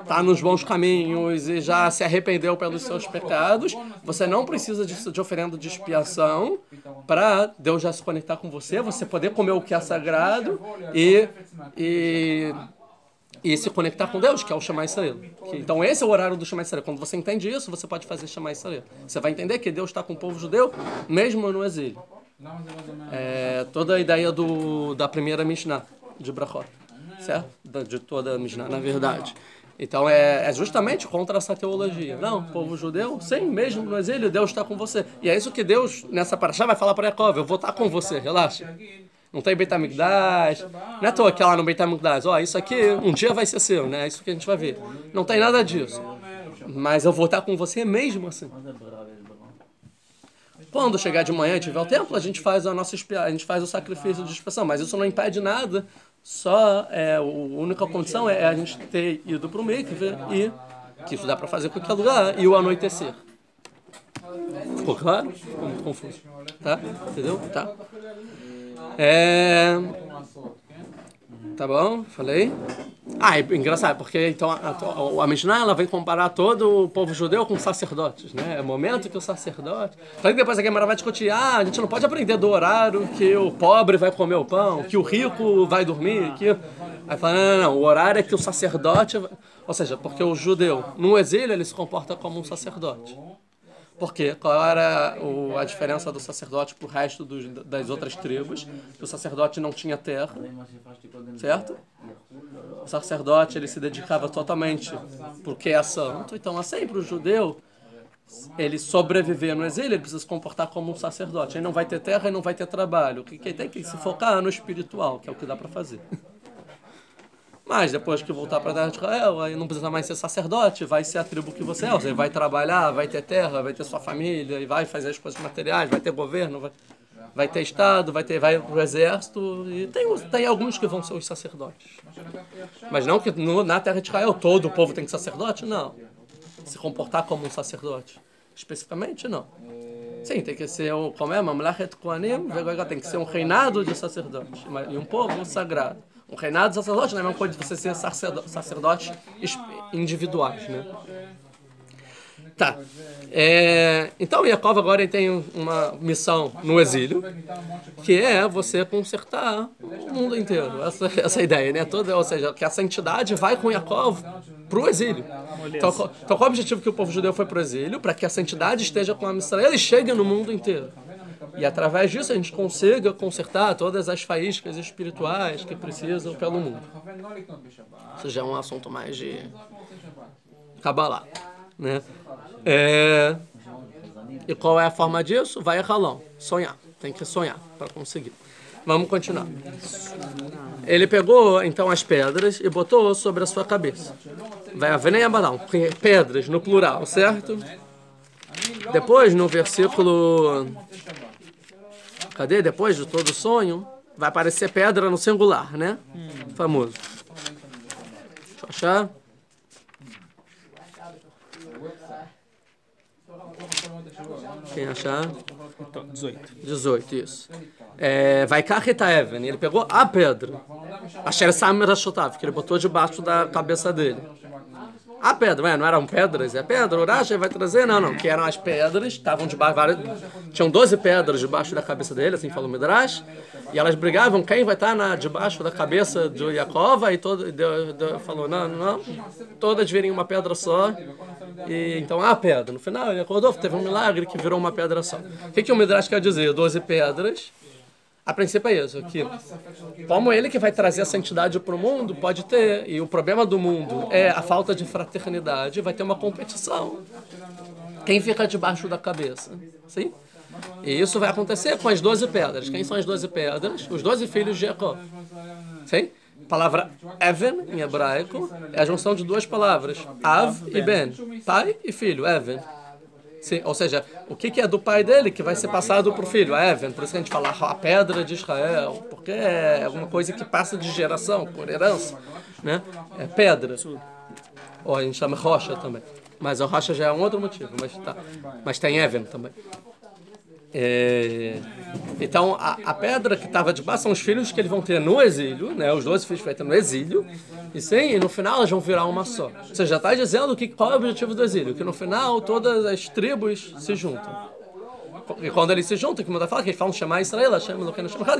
está nos bons caminhos e já se arrependeu pelos seus pecados, você não precisa de oferenda de expiação para Deus já se conectar com você, você poder comer o que é sagrado e se conectar com Deus, que é o Shema Israel. Então esse é o horário do Shema Israel. Quando você entende isso, você pode fazer Shema Israel. Você vai entender que Deus está com o povo judeu, mesmo no exílio. É toda a ideia da primeira Mishnah, de Brachot. Certo? De toda a Mishnah, na verdade. Então é justamente contra essa teologia. Não, povo judeu, sim, mesmo no exílio, Deus está com você. E é isso que Deus, nessa paraxá, vai falar para Jacob, eu vou estar com você, relaxa. Não tem Beit HaMikdash, não é à toa que lá no Beit HaMikdash, isso aqui um dia vai ser seu, né? É isso que a gente vai ver. Não tem nada disso. Mas eu vou estar com você mesmo assim. Quando chegar de manhã e tiver o templo, a gente faz o sacrifício de expiação, mas isso não impede nada. Só a única condição é a gente ter ido para o mikve e que isso dá para fazer em qualquer lugar e o anoitecer. Ficou claro? Ficou muito confuso. Tá? Entendeu? Tá. Tá bom? Falei? É engraçado, porque então a Mishnah ela vem comparar todo o povo judeu com sacerdotes, né? É o momento que o sacerdote... Então depois a Gemara vai discutir, a gente não pode aprender do horário que o pobre vai comer o pão, que o rico vai dormir, que... Aí fala, não, o horário é que o sacerdote... Ou seja, porque o judeu, no exílio, ele se comporta como um sacerdote. Por quê? Qual era a diferença do sacerdote para o resto das outras tribos? O sacerdote não tinha terra, certo? O sacerdote ele se dedicava totalmente porque é santo. Então, assim, para o judeu, ele sobreviver no exílio, ele precisa se comportar como um sacerdote. Ele não vai ter terra e não vai ter trabalho. Ele tem que se focar no espiritual, que é o que dá para fazer. Mas depois que voltar para a terra de Israel, aí não precisa mais ser sacerdote, vai ser a tribo que você é. Você vai trabalhar, vai ter terra, vai ter sua família, e vai fazer as coisas materiais, vai ter governo, vai ter estado, vai pro exército. E tem alguns que vão ser os sacerdotes. Mas não que na terra de Israel todo o povo tem que ser sacerdote, não. Se comportar como um sacerdote. Especificamente, não. Sim, tem que ser Mamlechet Kohanim, tem que ser um reinado de sacerdote e um povo sagrado. Um reinado de sacerdote não é a mesma coisa de você ser sacerdotes individuais, né? Tá. Então, Jacob agora ele tem uma missão no exílio, que é você consertar o mundo inteiro. Essa é a ideia, né? Ou seja, que essa entidade vai com Jacob para o exílio. Então, qual é o objetivo que o povo judeu foi para o exílio? Para que essa entidade esteja com a Israel e chegue no mundo inteiro. E através disso a gente consiga consertar todas as faíscas espirituais que precisam pelo mundo. Isso já é um assunto mais de Kabbalah, né? E qual é a forma disso? Vai a Halom, sonhar. Tem que sonhar para conseguir. Vamos continuar. Ele pegou então as pedras e botou sobre a sua cabeça. Vai haver nem abalão, pedras no plural, certo? Depois no versículo... Cadê? Depois de todo sonho, vai aparecer pedra no singular, né? Famoso. Deixa eu achar. Quem achar? 18, isso. Vai Kachita Even, ele pegou a pedra. Asher Sam Rashotav, que ele botou debaixo da cabeça dele. A pedra, não eram pedras, é pedra, o Rashi vai trazer, não, que eram as pedras, estavam debaixo, tinham 12 pedras debaixo da cabeça dele, assim falou o Midrash, e elas brigavam, quem vai estar debaixo da cabeça do Yaakov, e Deus falou, não, todas virem uma pedra só, e então a pedra, no final ele acordou, teve um milagre que virou uma pedra só. O que o Midrash quer dizer? 12 pedras. A princípio é isso, que como ele que vai trazer a santidade para o mundo, pode ter, e o problema do mundo é a falta de fraternidade, vai ter uma competição. Quem fica debaixo da cabeça? Sim? E isso vai acontecer com as 12 pedras. Quem são as 12 pedras? Os 12 filhos de Jacó. Sim? A palavra Even, em hebraico, é a junção de duas palavras, Av e Ben, pai e filho, Even. Sim, ou seja, o que é do pai dele que vai ser passado para o filho, a Even. Por isso que a gente fala a pedra de Israel, porque é uma coisa que passa de geração, por herança, né? É pedra. Ou a gente chama rocha também. Mas a rocha já é um outro motivo, mas tem Even também. Então, a pedra que estava debaixo são os filhos que eles vão ter no exílio, né? Os 12 filhos que vai ter no exílio, e no final elas vão virar uma só. Você já está dizendo qual é o objetivo do exílio? Que no final todas as tribos se juntam. E quando eles se juntam, que o Muda fala, que eles falam chamar Israel,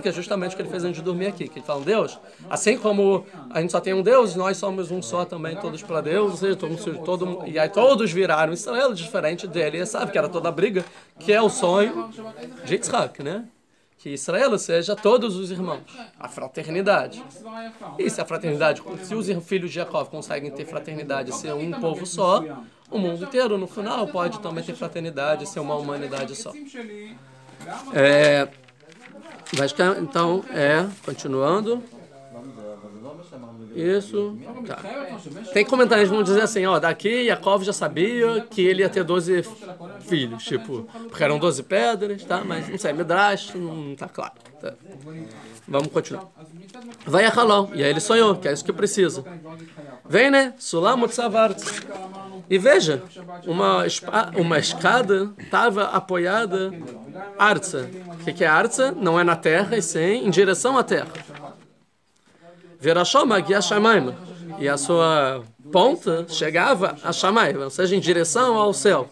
que é justamente o que ele fez antes de dormir aqui, que eles falam Deus, assim como a gente só tem um Deus, nós somos um só também, todos para Deus, ou seja, e aí todos viraram Israel, diferente dele, sabe que era toda a briga, que é o sonho de Yitzhak, né? Que Israel seja todos os irmãos, a fraternidade. E se a fraternidade, se os filhos de Jacó conseguem ter fraternidade, ser um povo só, o mundo inteiro, no final, pode também ter fraternidade, ser uma humanidade só. Então, continuando. Isso. Tá. Tem comentários que vão dizer assim, daqui Yaakov já sabia que ele ia ter 12 filhos, porque eram 12 pedras, tá? Mas não sei, Midrash não tá claro. Tá. Vamos continuar. Vai a Halom, e aí ele sonhou, que é isso que precisa. Vem, né? Sulam Utsavart. E veja, uma escada estava apoiada arza. O que é arza? Não é na terra, e sim em direção à terra. Verashó magia shamayim. E a sua ponta chegava a shamayim, ou seja, em direção ao céu.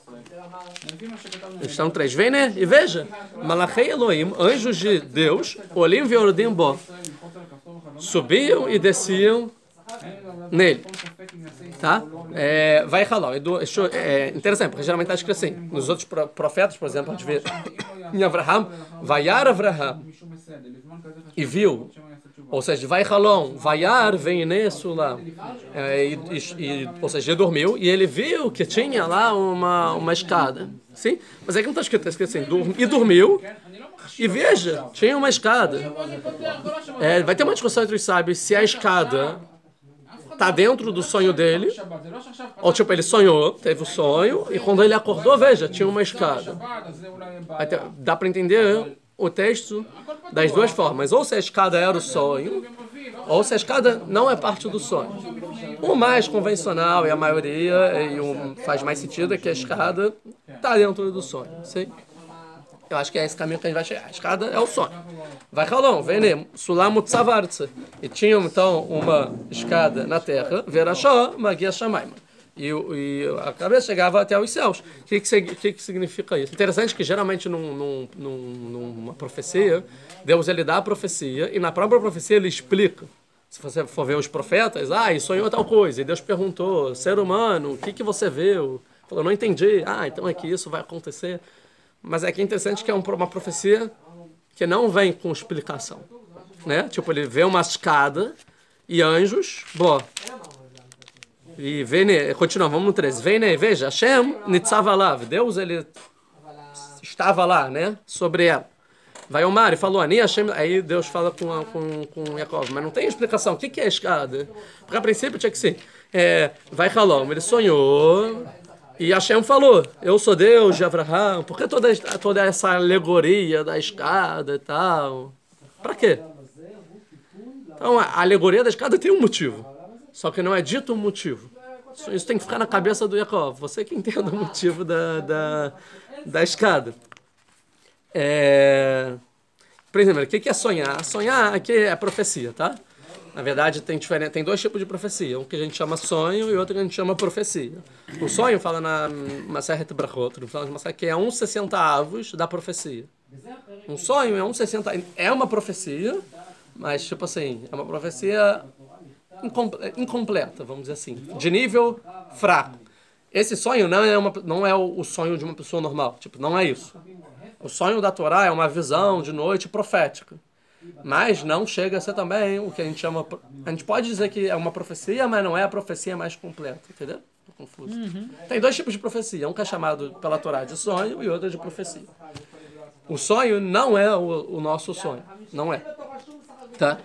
Estão 3. Vem, né? E veja, Malachei Elohim, anjos de Deus, Olim veordim bo, subiam e desciam nele. Tá? Vai Halom. Interessante, porque geralmente está escrito assim. Nos outros profetas, por exemplo, a gente vê em Avraham, Vayar Avraham, e viu. Ou seja, vai Halom, Vayar, vem nisso lá. Ou seja, ele dormiu e ele viu que tinha lá uma escada. Sim? Mas é que não está escrito assim, e dormiu, e veja, tinha uma escada. Vai ter uma discussão entre os sábios se a escada está dentro do sonho dele, ou ele sonhou, teve o sonho, e quando ele acordou, veja, tinha uma escada. Dá para entender o texto das duas formas, ou se a escada era o sonho, ou se a escada não é parte do sonho. O mais convencional e a maioria, e o faz mais sentido, é que a escada está dentro do sonho. Sim? Eu acho que é esse caminho que a gente vai chegar. A escada é o sonho. Vai Halom, vem Sulam Utzavartza. E tinha então uma escada na terra, Verashó, Magia Shamayim. E a cabeça chegava até os céus. O que significa isso? Interessante que geralmente numa profecia, Deus ele dá a profecia e na própria profecia ele explica. Se você for ver os profetas, e sonhou tal coisa. E Deus perguntou, ser humano, o que você viu? Falou, não entendi. Então é que isso vai acontecer. Mas é que é interessante que é uma profecia que não vem com explicação. Né? Ele vê uma escada e anjos, e vem, continua, vamos no 13. Vem, veja, Hashem nitzavalav, Deus ele estava lá, né, sobre ela. Vai Omar e falou, Ani Hashem, aí Deus fala com Yaakov, mas não tem explicação, o que é a escada? Porque a princípio tinha que ser, vai Halom, ele sonhou, e Hashem falou, eu sou Deus de Avraham, por que toda essa alegoria da escada e tal? Para quê? Então, a alegoria da escada tem um motivo. Só que não é dito o motivo. Isso tem que ficar na cabeça do Yaakov. Você que entenda o motivo da escada. Por exemplo, o que é sonhar? Sonhar aqui é profecia, tá? Na verdade, tem dois tipos de profecia. Um que a gente chama sonho e outro que a gente chama profecia. O sonho fala na Masechet Brachot, que é 1/60 avos da profecia. Um sonho é 1/60... É uma profecia, mas, tipo assim, é uma profecia incompleta, vamos dizer assim. De nível fraco. Esse sonho não é o sonho de uma pessoa normal. Tipo, não é isso. O sonho da Torá é uma visão de noite profética. Mas não chega a ser também o que a gente chama... A gente pode dizer que é uma profecia, mas não é a profecia mais completa, entendeu? Tô confuso. Tem dois tipos de profecia. Um que é chamado pela Torá de sonho e outro de profecia. O sonho não é o nosso sonho. Não é. Tá?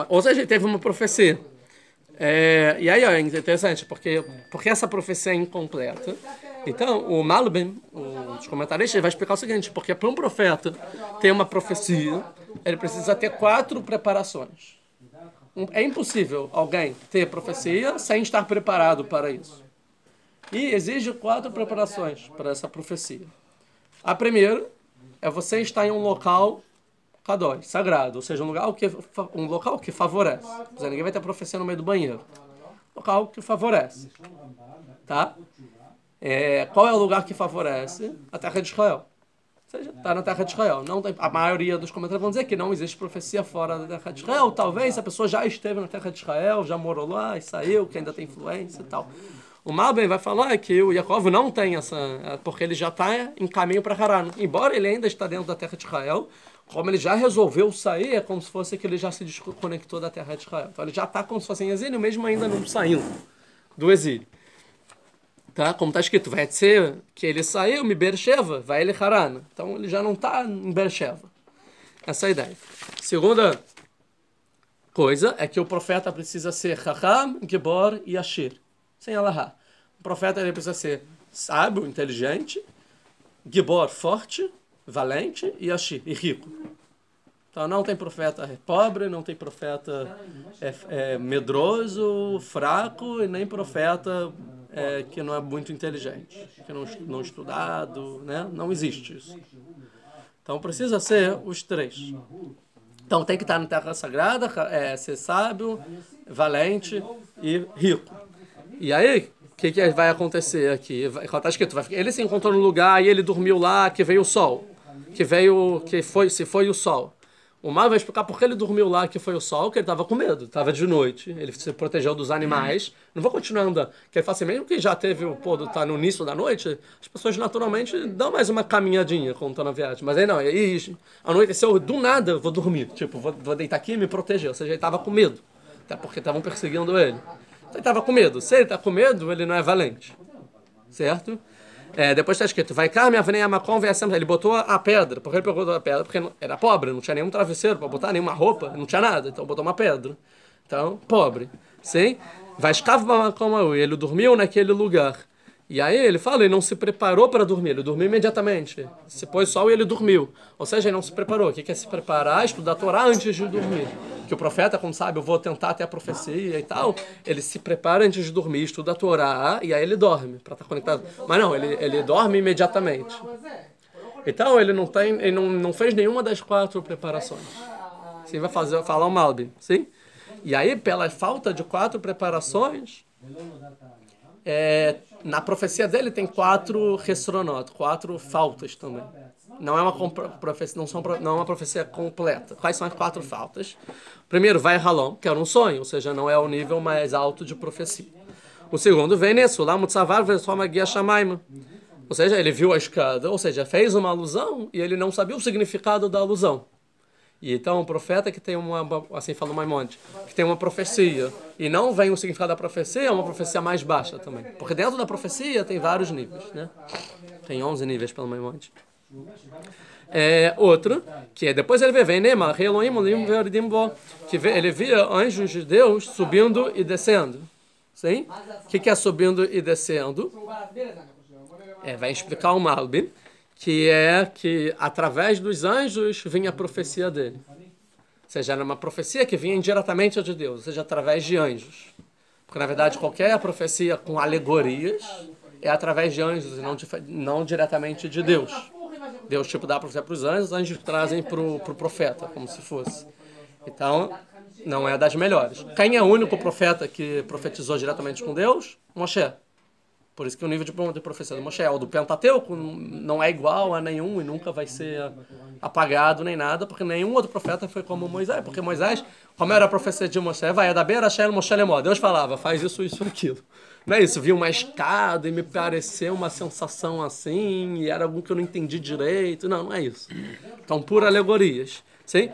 Ou seja, teve uma profecia. E aí, ó, é interessante, porque essa profecia é incompleta. Então, o Malbim, os comentaristas, vai explicar o seguinte, porque para um profeta ter uma profecia, ele precisa ter 4 preparações. É impossível alguém ter profecia sem estar preparado para isso. E exige 4 preparações para essa profecia. A primeira é você estar em um local Kadosh, sagrado, ou seja, um local que favorece. Ninguém vai ter profecia no meio do banheiro. Local que favorece. Tá? Qual é o lugar que favorece? A terra de Israel. Ou seja, está na terra de Israel. A maioria dos comentários vão dizer que não existe profecia fora da terra de Israel. Talvez a pessoa já esteve na terra de Israel, já morou lá e saiu, que ainda tem influência e tal. O Malbim vai falar que o Yaakov não tem essa... Porque ele já está em caminho para Haran. Embora ele ainda está dentro da terra de Israel, como ele já resolveu sair, é como se fosse que ele já se desconectou da terra de Israel. Então ele já está como se fosse em exílio, mesmo ainda não saindo do exílio. Tá? Como está escrito, vai ser que ele saiu, me Beersheva, vai ele Haran. Então ele já não está em Beersheva. Essa é a ideia. Segunda coisa é que o profeta precisa ser Chacham, Gibor e Ashir. Sem Alahá. O profeta ele precisa ser sábio, inteligente, Gibor, forte, valente e Ashir, e rico. Então não tem profeta pobre, não tem profeta medroso, fraco, e nem profeta que não é muito inteligente, que não estudado, né? Não existe isso. Então precisa ser os 3. Então tem que estar na terra sagrada, ser sábio, valente e rico. E aí, o que vai acontecer aqui? Está escrito, ele se encontrou no lugar e ele dormiu lá, que veio o sol. Se foi o sol. O Mar vai explicar por que ele dormiu lá, que foi o sol, que ele estava com medo, estava de noite, ele se protegeu dos animais. Não vou continuar andando. Que ele fala assim, mesmo que já teve o pôr tá no início da noite, as pessoas naturalmente dão mais uma caminhadinha quando estão na viagem. Mas aí não, aí anoiteceu, do nada eu vou dormir, tipo, vou deitar aqui e me proteger. Ou seja, ele estava com medo, até porque estavam perseguindo ele. Então ele estava com medo. Se ele está com medo, ele não é valente. Certo? Depois está escrito, vai cá, minha venha Macom, ele botou a pedra. Por que ele pegou a pedra? Porque era pobre, não tinha nenhum travesseiro para botar, nenhuma roupa, não tinha nada. Então botou uma pedra. Então, pobre. Sim? Vai escava Macom, ele dormiu naquele lugar. E aí ele fala, ele não se preparou para dormir, ele dormiu imediatamente. Se pôs sol e ele dormiu. Ou seja, ele não se preparou. O que é se preparar? Estudar a Torá antes de dormir. Que o profeta, como sabe, eu vou tentar ter a profecia e tal, ele se prepara antes de dormir, estuda a Torá e aí ele dorme, para estar conectado. Mas não, ele dorme imediatamente. Então ele não fez nenhuma das 4 preparações. Assim vai falar o Malbim, sim? E aí, pela falta de 4 preparações, na profecia dele tem 4 resronot, 4 faltas também. Não é uma profecia completa. Quais são as 4 faltas? Primeiro, vai Halom, que era um sonho, ou seja, não é o nível mais alto de profecia. O segundo, vem nisso, lá Mutzavar Vesoma Shamaima. Ou seja, ele viu a escada, ou seja, fez uma alusão e ele não sabia o significado da alusão. E então o profeta que tem assim fala o Maimonides, que tem uma profecia e não vem o significado da profecia, é uma profecia mais baixa também. Porque dentro da profecia tem vários níveis, né? Tem 11 níveis pelo Maimonides. Outro, que depois ele vê Nema, que ele via anjos de Deus subindo e descendo. Sim? O que é subindo e descendo? Vai explicar o Malbim, que através dos anjos vinha a profecia dele. Ou seja, era uma profecia que vinha indiretamente de Deus, ou seja, através de anjos. Porque, na verdade, qualquer profecia com alegorias é através de anjos e não diretamente de Deus. Deus, dá a profecia para os anjos trazem para o profeta, como se fosse. Então, Não é das melhores. Quem é o único profeta que profetizou diretamente com Deus? Moshe. Por isso que o nível de profecia do Moshe, o do Pentateuco, não é igual a nenhum e nunca vai ser apagado nem nada, porque nenhum outro profeta foi como Moisés. Porque Moisés, como era a profecia de Moshe, vai da beira, Hashem, Moshe lemó. Deus falava, faz isso, isso, aquilo. Não é isso, vi uma escada e me pareceu uma sensação assim, e era algo que eu não entendi direito. Não, não é isso. Então, por alegorias. Sim?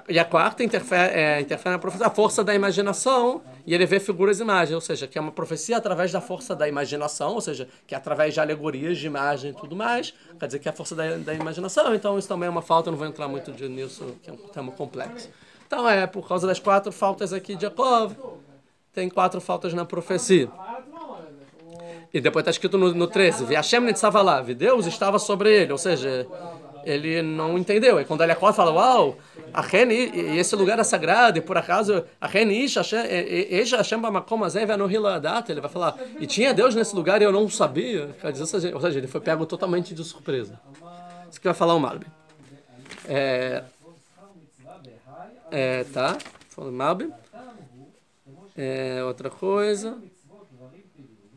E a quarta interfere na profecia, a força da imaginação, e ele vê figuras e imagens, ou seja, que é uma profecia através da força da imaginação, ou seja, que é através de alegorias, de imagem e tudo mais, quer dizer que é a força da imaginação, então isso também é uma falta, eu não vou entrar muito nisso, que é um tema complexo. Então por causa das 4 faltas aqui de Jacob, tem 4 faltas na profecia. E depois está escrito no 13, Hashem Nitzavalav, Deus estava sobre ele, ou seja, ele não entendeu. E quando ele acorda, fala, uau, e esse lugar é sagrado, e por acaso, ele vai falar, e tinha Deus nesse lugar e eu não sabia. Ou seja, ele foi pego totalmente de surpresa. Isso que vai falar o Malbi. Tá, falando Malbi. Outra coisa.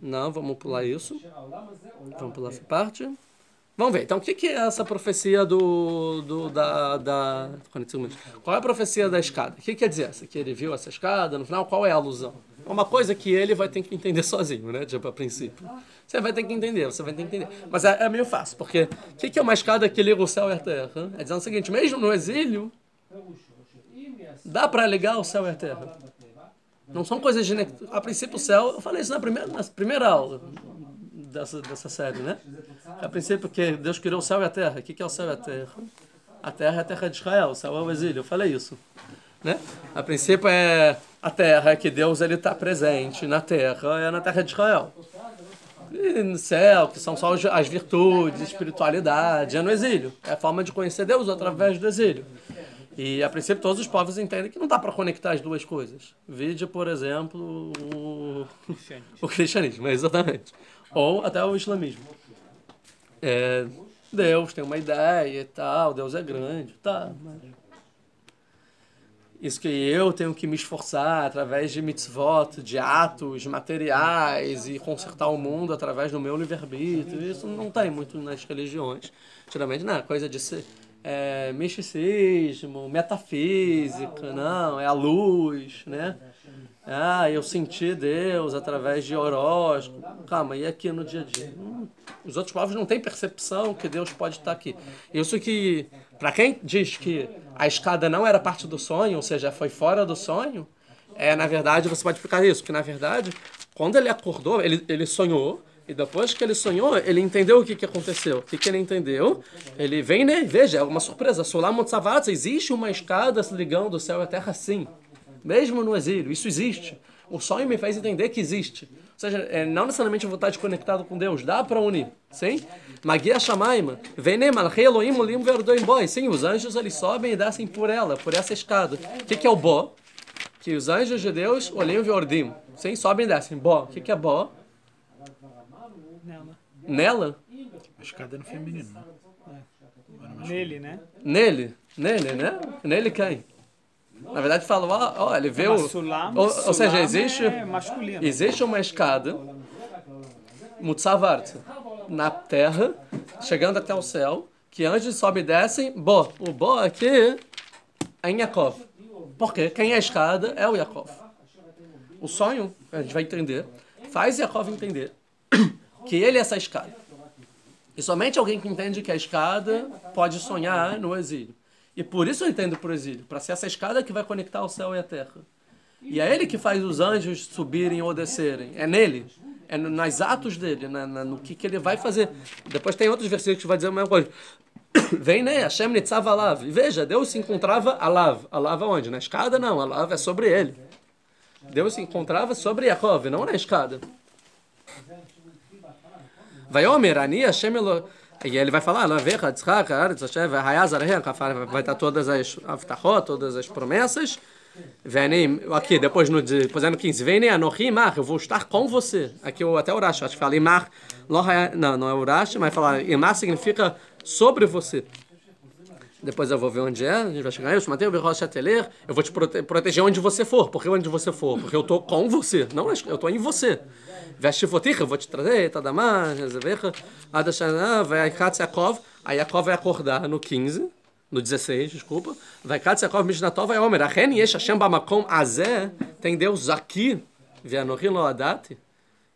Não, vamos pular isso. Vamos pular essa parte. Vamos ver, então o que é essa profecia Qual é a profecia da escada? O que quer dizer essa? Que ele viu essa escada, no final, qual é a alusão? É uma coisa que ele vai ter que entender sozinho, né? Tipo, a princípio. Você vai ter que entender. Mas é meio fácil, porque o que é uma escada que liga o céu e a terra? É dizendo o seguinte, mesmo no exílio, dá para ligar o céu e a terra. Não são coisas de... A princípio, o céu... Eu falei isso na primeira aula dessa série, né? A princípio que Deus criou o céu e a terra. O que é o céu e a terra? A terra é a terra de Israel, o céu é o exílio. Eu falei isso, né? A princípio é a terra, que Deus ele está presente na terra, é na terra de Israel. E no céu, que são só as virtudes, espiritualidade, é no exílio. É a forma de conhecer Deus através do exílio. E, a princípio, todos os povos entendem que não dá para conectar as duas coisas. Vide, por exemplo, o cristianismo, exatamente. Ou até o islamismo. Deus tem uma ideia e tal, Deus é grande, tá, mas... Isso que eu tenho que me esforçar através de mitzvot, de atos materiais e consertar o mundo através do meu livre-arbítrio, isso não tem muito nas religiões. Geralmente, não, coisa de ser... misticismo, metafísica, não, é a luz, né? Eu senti Deus através de horóscopo. Calma, e aqui no dia a dia? Os outros povos não têm percepção que Deus pode estar aqui. Isso que, para quem diz que a escada não era parte do sonho, ou seja, foi fora do sonho, na verdade, você pode explicar isso, que na verdade, quando ele acordou, ele sonhou, e depois que ele sonhou, ele entendeu o que aconteceu. O que ele entendeu? Ele vem, né? Veja, é uma surpresa. Solar Motzavatz, existe uma escada ligando o céu e a terra, sim. Mesmo no exílio, isso existe. O sonho me fez entender que existe. Ou seja, não necessariamente eu vou estar conectado com Deus, dá para unir. Sim? Magia Shamaima, Vene Malchei Elohim Olim Verdoim Boi. Sim, os anjos eles sobem e descem por essa escada. O que é o Bo? Que os anjos de Deus, Olim Verdoim, sim, sobem e descem. Bo. O que é Bo? Nela? A escada é no feminino, né? Nele, né? Nele, né? Nele quem? Na verdade, fala, ele vê o... Ou seja, existe uma escada, Mutzavart, na terra, chegando até o céu, que anjos sobem e descem, Bo. O Bo aqui é em Yaakov. Por quê? Quem é a escada é o Yaakov. O sonho, a gente vai entender, faz Yaakov entender que ele é essa escada. E somente alguém que entende que a escada pode sonhar no exílio. E por isso eu entendo por exílio, para ser essa escada que vai conectar o céu e a terra. E é ele que faz os anjos subirem ou descerem. É nele. É nos atos dele, no que ele vai fazer. Depois tem outros versículos que vai dizer a mesma coisa. Vem, né? Hashem Nitzav Alav. E veja, Deus se encontrava Alav. Alav aonde? Na escada? Não. Alav é sobre ele. Deus se encontrava sobre Yaakov, não na escada. Vai Omer, Ani Hashem Elohim. E ele vai falar, vai estar todas as aftachot, todas as promessas. Aqui, depois no 15, vem Anochi Imar, eu vou estar com você. Aqui até Urash, acho que fala Imar, não é Urash, mas fala Imar significa sobre você. Depois eu vou ver onde é, a gente vai chegar nisso. Mateus, eu vou te proteger onde você for. Por que onde você for? Porque eu tô com você. Não, eu tô em você. Vestivotich, eu vou te trazer, Tadamar, Rezevecha, Adashana, vai Yaakov. Aí Yaakov vai acordar no 15, no 16, desculpa. Vai Yaakov, Mishnatov, vai Omer. Achen Yesh Hashem Bamakom Azeh. Tem Deus aqui, Vianorim Loadati.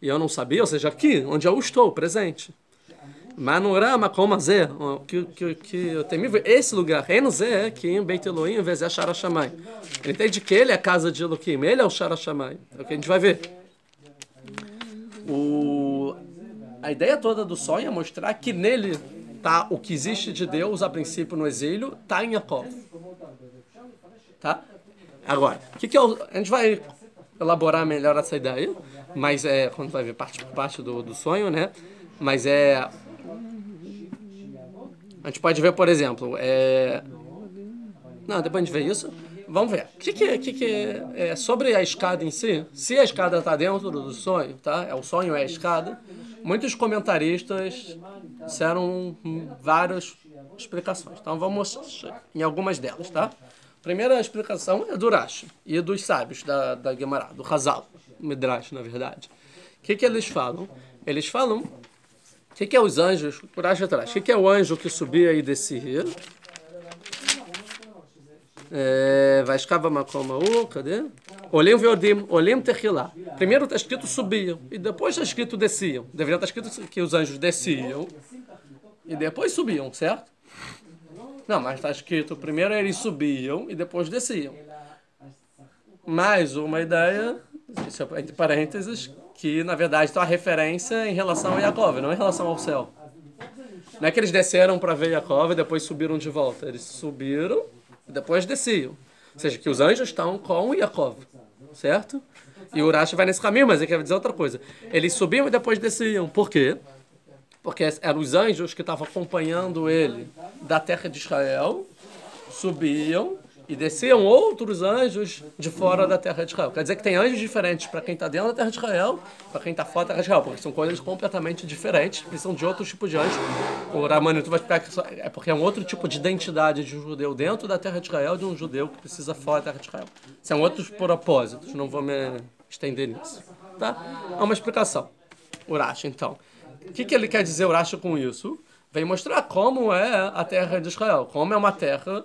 E eu não sabia, ou seja, aqui, onde eu estou, presente. Manorama como Azé, que eu tenho esse lugar, Renuzé, que em Beit Elohim, em vez de Shara Shammai. Ele entende que ele é a casa de Elohim, ele é o Shara Shammai. É o que a gente vai ver. A ideia toda do sonho é mostrar que nele tá o que existe de Deus a princípio no exílio, tá em Yaakov. Tá? Agora, a gente vai elaborar melhor essa ideia, mas quando vai ver parte do sonho, né? Mas a gente pode ver, por exemplo, não, depois a gente vê isso. Vamos ver. O que é sobre a escada em si? Se a escada está dentro do sonho, tá? O sonho é a escada. Muitos comentaristas disseram várias explicações. Então vamos em algumas delas, tá? A primeira explicação é do Rashi e dos sábios da Gemara, do Hazal, Midrash, na verdade. O que eles falam? Eles falam o que é os anjos, por aí atrás? O que é o anjo que subia e descia? Vai escava macoma, cadê? Olim veodim, olim techilá. Primeiro está escrito subiam, e depois está escrito desciam. Deveria estar escrito que os anjos desciam, e depois subiam, certo? Não, mas está escrito, primeiro eles subiam, e depois desciam. Mais uma ideia, entre parênteses, que na verdade está a referência em relação a Yaakov, não em relação ao céu. Não é que eles desceram para ver Yaakov e depois subiram de volta. Eles subiram e depois desciam. Ou seja, que os anjos estão com Yaakov, certo? E o Urashi vai nesse caminho, mas ele quer dizer outra coisa. Eles subiam e depois desciam. Por quê? Porque eram os anjos que estavam acompanhando ele da terra de Israel, subiam e desciam outros anjos de fora da terra de Israel. Quer dizer que tem anjos diferentes para quem está dentro da terra de Israel, para quem está fora da terra de Israel, porque são coisas completamente diferentes, precisam de outro tipo de anjos. O Ramanito vai explicar que é porque é um outro tipo de identidade de um judeu dentro da terra de Israel de um judeu que precisa fora da terra de Israel. São outros propósitos, não vou me estender nisso. Tá? Há uma explicação. Urashi, então. O que ele quer dizer, Urashi, com isso? Vem mostrar como é a terra de Israel, como é uma terra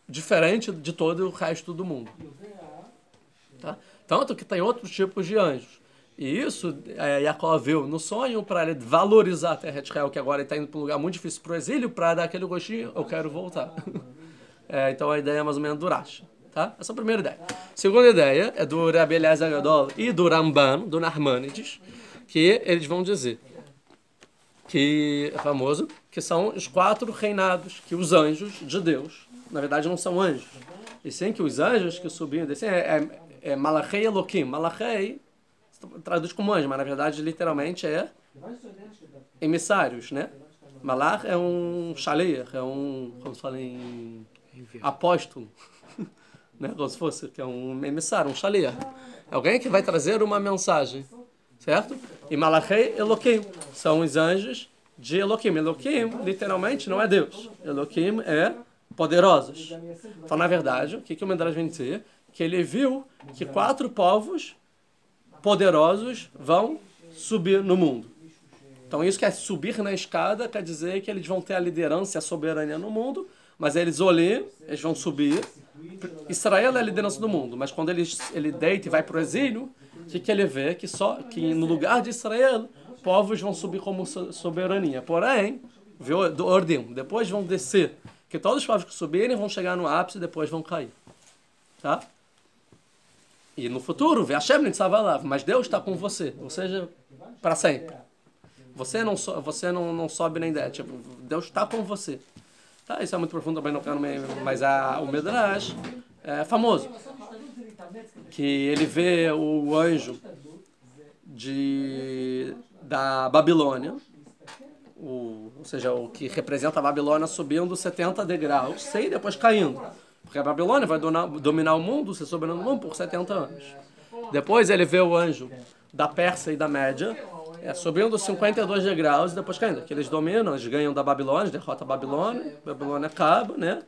diferente de todo o resto do mundo. Tá? Tanto que tem outros tipos de anjos. E isso Yaakov viu no sonho para ele valorizar a terra de Israel, que agora ele está indo para um lugar muito difícil para o exílio, para dar aquele gostinho, eu quero voltar. Então a ideia é mais ou menos do Rashi. Tá? Essa é a primeira ideia. A segunda ideia é do Rabbi Eliezer Gadol e do Ramban, do Narmanides, que eles vão dizer que é famoso, que são os 4 reinados, que os anjos de Deus, na verdade não são anjos, e sim que os anjos que subiam e desciam é Malachei Elohim. Malachei traduz como anjo, mas na verdade literalmente é emissários, né? Malach é um shaliach, é um, como se fala em apóstolo, né? Como se fosse, que é um emissário, um shaliach. É alguém que vai trazer uma mensagem, certo? E Malachei Elohim são os anjos de Elohim. Elohim literalmente não é Deus. Elohim é poderosos. Então, na verdade, o que o Midrash vem dizer? Que ele viu que 4 povos poderosos vão subir no mundo. Então, isso que é subir na escada, quer dizer que eles vão ter a liderança e a soberania no mundo, mas eles vão subir. Israel é a liderança do mundo, mas quando ele deita e vai para o exílio, o que ele vê? Que no lugar de Israel, povos vão subir como soberania. Porém, viu, do Ordim, depois vão descer. Que todos os povos que subirem vão chegar no ápice e depois vão cair. Tá? E no futuro, vê Hashem Nitzavalav, mas Deus está com você, ou seja, para sempre. Você não sobe nem desce, tipo, Deus está com você. Tá? Isso é muito profundo também, não quero mas o Midrash é famoso. Que ele vê o anjo da Babilônia, ou seja, o que representa a Babilônia subindo 70 degraus, e depois caindo. Porque a Babilônia vai dominar o mundo, ser soberano do mundo por 70 anos. Depois ele vê o anjo da Pérsia e da Média, subindo 52 degraus e depois caindo. Que eles dominam, eles ganham da Babilônia, derrota a Babilônia acaba, né?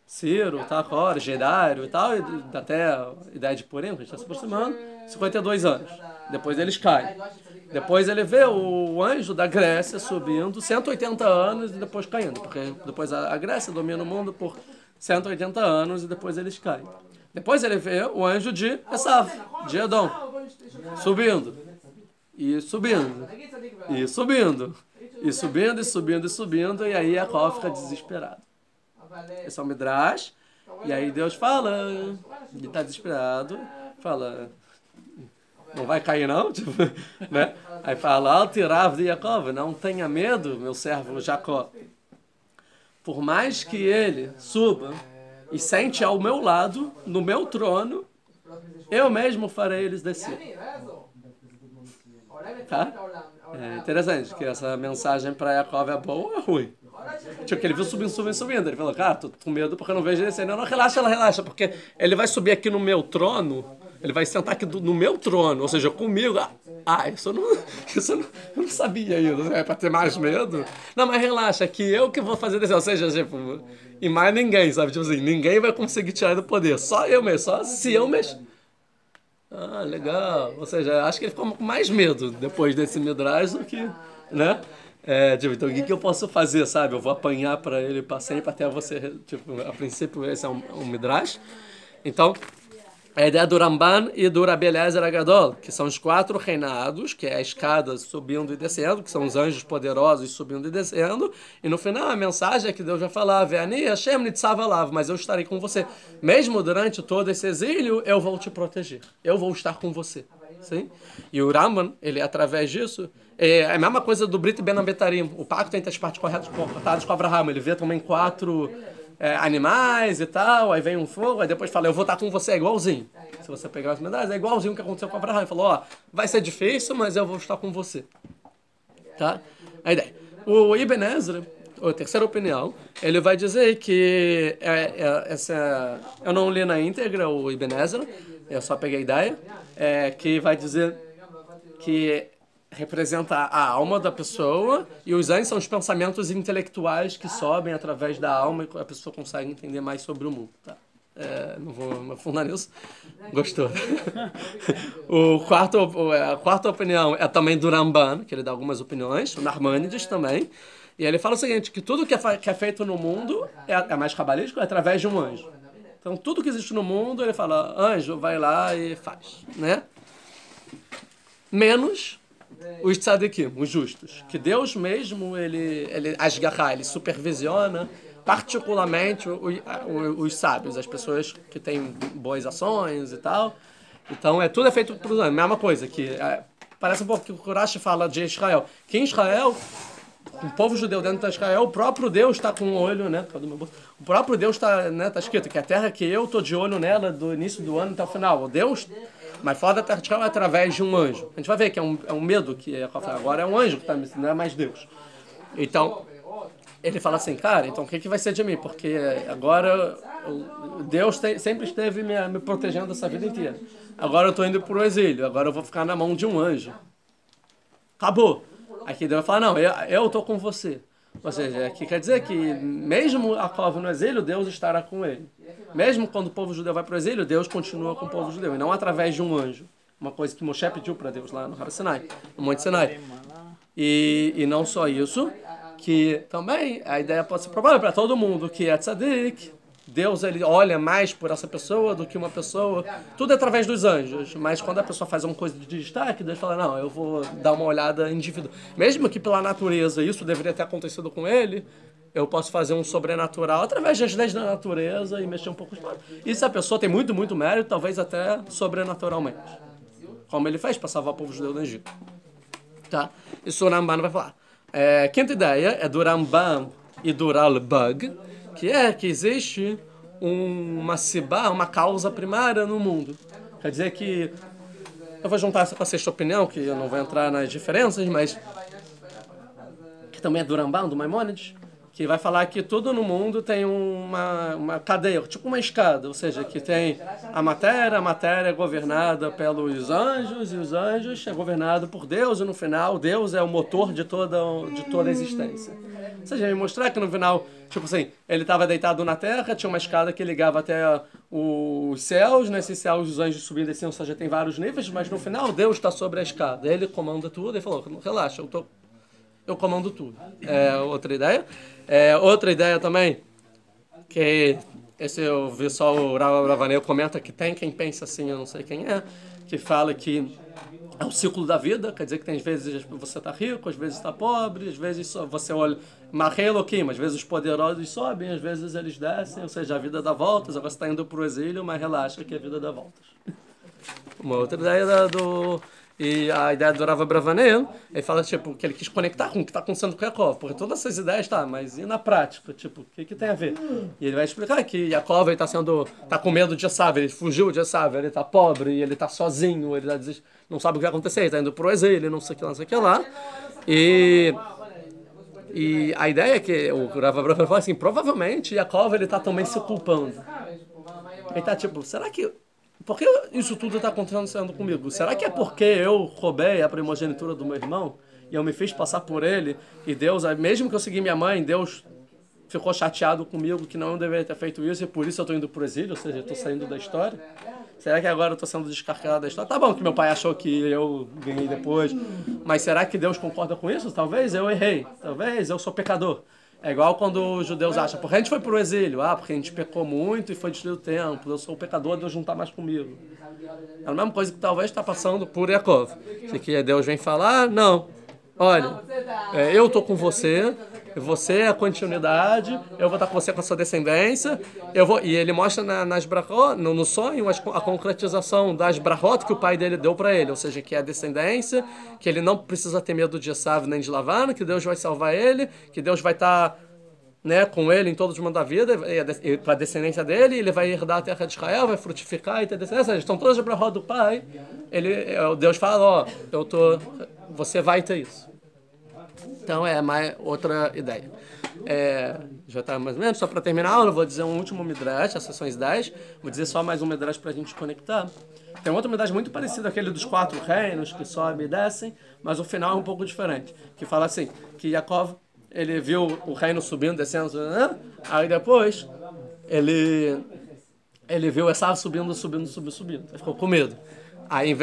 Ciro, Tacor, Gedário e tal, e até a ideia de Purim, que a gente está se aproximando, 52 anos. Depois eles caem. Depois ele vê o anjo da Grécia subindo 180 anos e depois caindo, porque depois a Grécia domina o mundo por 180 anos e depois eles caem. Depois ele vê o anjo de Esav, de Edom, subindo, e subindo, e subindo, e subindo, e subindo, e subindo, e aí Jacó fica desesperado. Esse é o Midrash, e aí Deus fala, ele está desesperado, fala, não vai cair não? Tipo, né? Aí fala, Altirav de Jacob, não tenha medo, meu servo Jacó. Por mais que ele suba e sente ao meu lado, no meu trono, eu mesmo farei eles descer. Tá? É interessante que essa mensagem para Jacob é boa ou é ruim? Tipo, que ele viu subindo. Ele falou, cara, tô com medo porque eu não vejo ele descendo. Não, relaxa, porque ele vai subir aqui no meu trono, ele vai sentar aqui no meu trono, ou seja, comigo. Isso eu não sabia ainda, é pra ter mais medo. Não, mas relaxa, que eu que vou fazer descer, ou seja, tipo, e mais ninguém, sabe? Tipo assim, ninguém vai conseguir tirar do poder, só eu mesmo, só se eu mexer. Legal. Ou seja, acho que ele ficou com mais medo depois desse Midrash do que, né? Então o que eu posso fazer, sabe? Eu vou apanhar para ele para sempre até você, tipo, a princípio esse é um Midrash. Então, a ideia do Ramban e do Rabi Eliezer Agadol, que são os 4 reinados, que é a escada subindo e descendo, que são os anjos poderosos subindo e descendo, e no final a mensagem é que Deus vai falar, Ve'ani Hashem nitzav alav, mas eu estarei com você. Mesmo durante todo esse exílio, eu vou te proteger. Eu vou estar com você. Sim? E o Ramban, ele através disso, é a mesma coisa do Brit Ben Abetarim, o pacto entre as partes cortadas com Abraham. Ele vê também 4 animais e tal, aí vem um fogo, aí depois fala, eu vou estar com você, é igualzinho. Se você pegar as medalhas, é igualzinho o que aconteceu com Abraham. Ele falou, vai ser difícil, mas eu vou estar com você. Tá? A ideia. O Ibn Ezra, a terceira opinião, ele vai dizer que eu não li na íntegra o Ibn Ezra, eu só peguei a ideia, que vai dizer que representa a alma da pessoa e os anjos são os pensamentos intelectuais que sobem através da alma e a pessoa consegue entender mais sobre o mundo. Tá? Não vou me afundar nisso. Gostou? A quarta opinião é também do Ramban, que ele dá algumas opiniões, o Narmanides também. E ele fala o seguinte, que tudo que é feito no mundo é mais cabalístico, é através de um anjo. Então tudo que existe no mundo, ele fala, anjo, vai lá e faz. Né? Menos os tzadikim, os justos, que Deus mesmo, ele supervisiona particularmente os sábios, as pessoas que têm boas ações e tal. Então, tudo é feito por anjos. Mesma coisa, que parece um pouco que o Kurash fala de Israel. Que em Israel, o povo judeu dentro de Israel, o próprio Deus está com um olho, né? O próprio Deus está, né, tá escrito que a terra que eu estou de olho nela do início do ano até o final. O Deus, mas fora da terra de Israel é através de um anjo. A gente vai ver que é um medo que agora é um anjo que está me ensinando, não é mais Deus. Então, ele fala assim, cara, então o que vai ser de mim? Porque agora Deus sempre esteve me protegendo essa vida inteira. Agora eu estou indo para o exílio, agora eu vou ficar na mão de um anjo. Acabou. Aqui Deus vai falar, não, eu estou com você. Ou seja, aqui quer dizer que mesmo Jacó no exílio, Deus estará com ele. Mesmo quando o povo judeu vai para o exílio, Deus continua com o povo judeu, e não através de um anjo. Uma coisa que Moshe pediu para Deus lá no Har Sinai, no Monte Sinai. E não só isso, que também a ideia pode ser provável para todo mundo, que é tzadik, Deus ele olha mais por essa pessoa do que uma pessoa, tudo é através dos anjos, mas quando a pessoa faz uma coisa de destaque, Deus fala, não, eu vou dar uma olhada individual. Mesmo que pela natureza isso deveria ter acontecido com ele, eu posso fazer um sobrenatural através das leis da natureza e mexer um pouco. E se a pessoa tem muito, muito mérito, talvez até sobrenaturalmente. Como ele fez para salvar o povo judeu do Egito. Tá? Isso o Ramban vai falar. Quinta ideia é do Ramban e do Ralbag, que é que existe uma causa primária no mundo. Quer dizer que, eu vou juntar essa com a sexta opinião, que eu não vou entrar nas diferenças, mas que também é do Ramban, do Maimônides, que vai falar que tudo no mundo tem uma cadeia, tipo uma escada, ou seja, que tem a matéria é governada pelos anjos, e os anjos é governado por Deus, e no final Deus é o motor de toda a existência. Ou seja, ele mostrar que no final, tipo assim, ele estava deitado na terra, tinha uma escada que ligava até os céus, nesses céus os anjos subindo e descendo, ou seja, tem vários níveis, mas no final Deus está sobre a escada, ele comanda tudo, ele falou, relaxa, eu comando tudo. Outra ideia. Outra ideia também, que esse eu vi só o Rav Abravanel comenta que tem quem pensa assim, eu não sei quem é, que fala que é o ciclo da vida, quer dizer que tem às vezes você está rico, às vezes está pobre, às vezes você olha, marrei Elohim, às vezes os poderosos sobem, às vezes eles descem, ou seja, a vida dá voltas, agora você está indo para o exílio, mas relaxa que a vida dá voltas. Uma outra ideia e a ideia do Rav Abravanel, ele fala tipo, que ele quis conectar com o que está acontecendo com Yaakov, porque todas essas ideias, tá, mas e na prática? Tipo, o que tem a ver? E ele vai explicar que Yaakov tá com medo de Esav, ele fugiu de Esav, ele tá pobre, ele tá sozinho, ele não sabe o que vai acontecer, ele tá indo pro exílio, não sei o que lá, não sei o que lá. E a ideia é que o Rav Abravanel fala assim, provavelmente Yaakov ele tá também se culpando. Ele tá tipo, será que... Por que isso tudo está acontecendo comigo? Será que é porque eu roubei a primogenitura do meu irmão e eu me fiz passar por ele e Deus, mesmo que eu segui minha mãe, Deus ficou chateado comigo que não deveria ter feito isso e por isso eu estou indo para o exílio, ou seja, eu estou saindo da história? Será que agora eu estou sendo descarregado da história? Tá bom que meu pai achou que eu ganhei depois, mas será que Deus concorda com isso? Talvez eu errei, talvez eu sou pecador. É igual quando os judeus acham, porque a gente foi para o exílio, porque a gente pecou muito e foi destruído o templo, eu sou o pecador, Deus não está mais comigo. É a mesma coisa que talvez está passando por Yaakov. Que Deus vem falar, não, olha, eu estou com você é a continuidade, eu vou estar com você com a sua descendência, e ele mostra nas brachot, no sonho a concretização das brachot que o pai dele deu para ele, ou seja, que é a descendência, que ele não precisa ter medo de Esav nem de Lavan, que Deus vai salvar ele, que Deus vai estar com ele em todos os mundos da vida, para a descendência dele, ele vai herdar a terra de Israel, vai frutificar e ter descendência. Estão todas as brachot do pai, Deus fala, você vai ter isso. Então é mais outra ideia. Já está mais ou menos, só para terminar a aula, eu vou dizer um último midrash, as sessões 10, vou dizer só mais um midrash para a gente conectar. Tem outro midrash muito parecido àquele dos 4 reinos que sobem e descem, mas o final é um pouco diferente, que fala assim, que Yaakov, ele viu o reino subindo, descendo, aí depois ele viu Esav subindo, ele ficou com medo. Aí,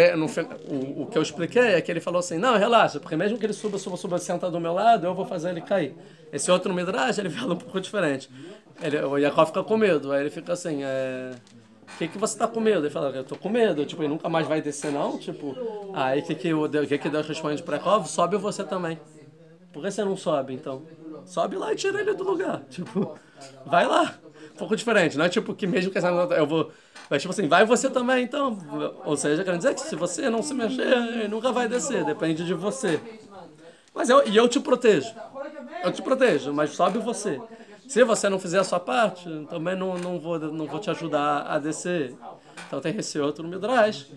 o que eu expliquei é que ele falou assim, não, relaxa, porque mesmo que ele suba, senta do meu lado, eu vou fazer ele cair. Esse outro midrash, ele fala um pouco diferente. O Yaakov fica com medo, aí ele fica assim, o que você está com medo? Ele fala, eu estou com medo, tipo, ele nunca mais vai descer não, tipo, aí o que Deus responde para Yaakov? Sobe você também. Por que você não sobe, então? Sobe lá e tira ele do lugar, tipo, vai lá. Um pouco diferente, não é tipo que mesmo que eu vou... Mas tipo assim, vai você também, então. Ou seja, quer dizer que se você não se mexer, ele nunca vai descer, depende de você. Mas eu te protejo. Eu te protejo, mas sobe você. Se você não fizer a sua parte, também não vou te ajudar a descer. Então tem esse outro midrash.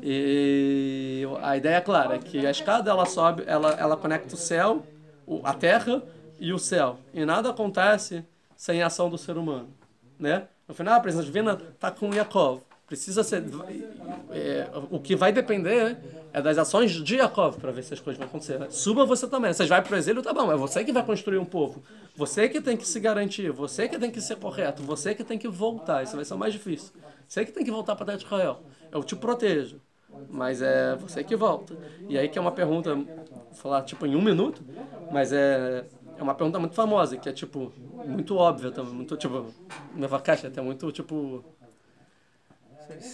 E a ideia é clara, é que a escada ela sobe, ela conecta o céu, a terra e o céu. E nada acontece sem a ação do ser humano, né? No final, a presença divina está com Yaakov. Precisa ser... o que vai depender é das ações de Yaakov para ver se as coisas vão acontecer. Suba você também. Vocês vão para o exílio, tá bom. É você que vai construir um povo. Você que tem que se garantir. Você que tem que ser correto. Você que tem que voltar. Isso vai ser o mais difícil. Você que tem que voltar para a terra de Israel. Eu te protejo. Mas é você que volta. E aí que é uma pergunta, vou falar tipo em 1 minuto, mas é uma pergunta muito famosa, que é tipo, muito óbvia também, muito tipo, minha caixa até muito tipo,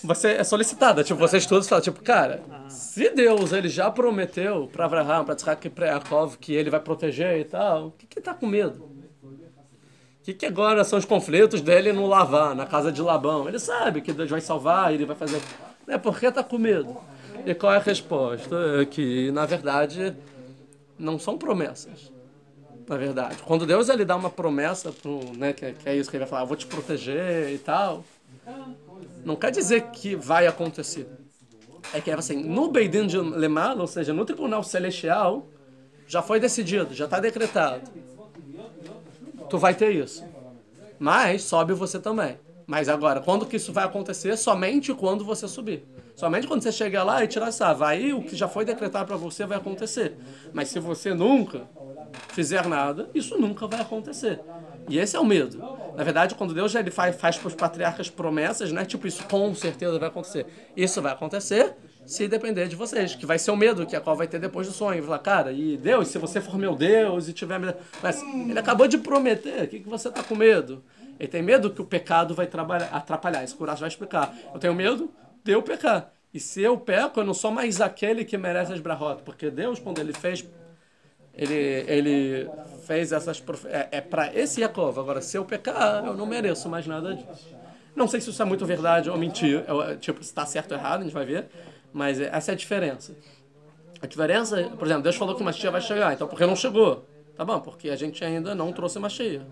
você é solicitada, tipo, vocês todos falam, tipo, cara, se Deus ele já prometeu para Abraham, para Isaac e para Yaakov que ele vai proteger e tal, o que tá com medo? O que agora são os conflitos dele no Lavan, na casa de Labão? Ele sabe que Deus vai salvar, ele vai fazer... Por que tá com medo? E qual é a resposta? É que, na verdade, não são promessas. Na verdade. Quando Deus ele dá uma promessa, que é isso que ele vai falar, eu vou te proteger e tal, não quer dizer que vai acontecer. É que assim, no Beidin de Lemala, ou seja, no tribunal celestial, já foi decidido, já está decretado. tu vai ter isso. Mas sobe você também. Mas agora, quando que isso vai acontecer? Somente quando você subir. Somente quando você chegar lá e tirar essa ave. Aí o que já foi decretado para você vai acontecer. Mas se você nunca fizer nada, isso nunca vai acontecer. E esse é o medo. Na verdade, quando Deus ele faz para os patriarcas promessas, né? Tipo, isso com certeza vai acontecer. Isso vai acontecer se depender de vocês, que vai ser o medo que a qual vai ter depois do sonho. Falar, cara, e Deus, se você for meu Deus e tiver medo... Mas ele acabou de prometer, o que você tá com medo? Ele tem medo que o pecado vai atrapalhar. Esse Urash vai explicar. Eu tenho medo de eu pecar. E se eu peco, eu não sou mais aquele que merece as brahot. Porque Deus, quando ele fez... Ele fez essas... É para esse Yaakov. Agora, se eu pecar, eu não mereço mais nada disso. Não sei se isso é muito verdade ou mentira. Tipo, se está certo ou errado, a gente vai ver. Mas essa é a diferença. A diferença, por exemplo, Deus falou que o Mashiach vai chegar. Então, por que não chegou? Tá bom, porque a gente ainda não trouxe Mashiach.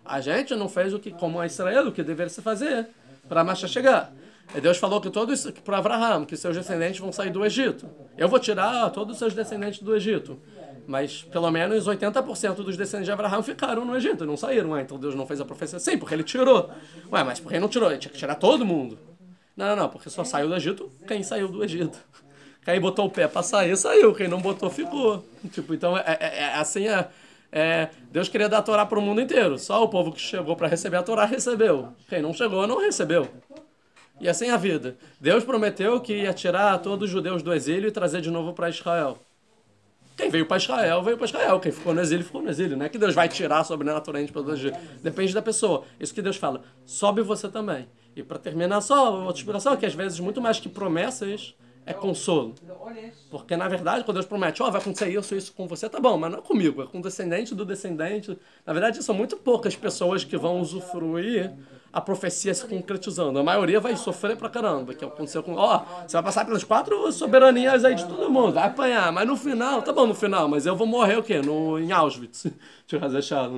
A gente não fez o que, como a Israel, o que deveria se fazer para Mashiach chegar. E Deus falou que todos, para Abraham, que seus descendentes vão sair do Egito. Eu vou tirar todos os seus descendentes do Egito. Mas pelo menos 80% dos descendentes de Abraham ficaram no Egito, não saíram. Ué, então Deus não fez a profecia? Sim, porque ele tirou. Ué, mas por que não tirou? Ele tinha que tirar todo mundo. Não, porque só saiu do Egito quem saiu do Egito. Quem botou o pé para sair, saiu. Quem não botou, ficou. Tipo, então, assim, Deus queria dar a Torá para o mundo inteiro. Só o povo que chegou para receber a Torá, recebeu. Quem não chegou, não recebeu. E assim a vida. Deus prometeu que ia tirar todos os judeus do exílio e trazer de novo para Israel. Quem veio para Israel, veio para Israel. Quem ficou no exílio, ficou no exílio. Não é que Deus vai tirar sobrenaturalmente para todos. Depende da pessoa. Isso que Deus fala. Sobe você também. E para terminar, só outra explicação, que às vezes, muito mais que promessas, é consolo. Porque, na verdade, quando Deus promete, vai acontecer isso com você, tá bom, mas não é comigo, é com o descendente do descendente. Na verdade, são muito poucas pessoas que vão usufruir a profecia se concretizando. A maioria vai sofrer pra caramba, que aconteceu com... você vai passar pelas 4 soberanias aí de todo mundo, vai apanhar, mas no final, tá bom no final, mas eu vou morrer o quê? Em Auschwitz.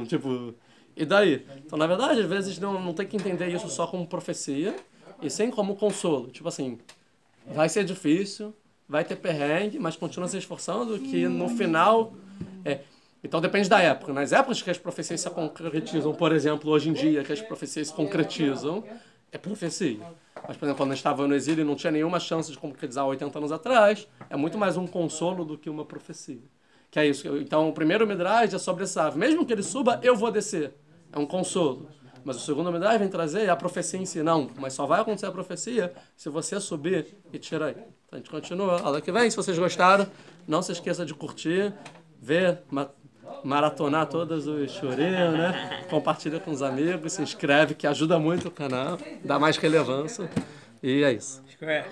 Tipo... E daí? Então, na verdade, às vezes não tem que entender isso só como profecia, e sim como consolo. Tipo assim, vai ser difícil, vai ter perrengue, mas continua se esforçando, que no final... Então depende da época. Nas épocas que as profecias se concretizam, por exemplo, hoje em dia, que as profecias se concretizam, é profecia. Mas, por exemplo, quando a gente estava no exílio e não tinha nenhuma chance de concretizar 80 anos atrás, é muito mais um consolo do que uma profecia. Que é isso. Então, o primeiro Midrash é sobre essa ave. Mesmo que ele suba, eu vou descer. É um consolo. Mas o segundo Midrash vem trazer a profecia em si. Não, mas só vai acontecer a profecia se você subir e tirar aí. Então, a gente continua. Aula que vem. Se vocês gostaram, não se esqueça de curtir, ver, maratonar todos os chorinhos, né? Compartilha com os amigos, se inscreve, que ajuda muito o canal, dá mais relevância. E é isso.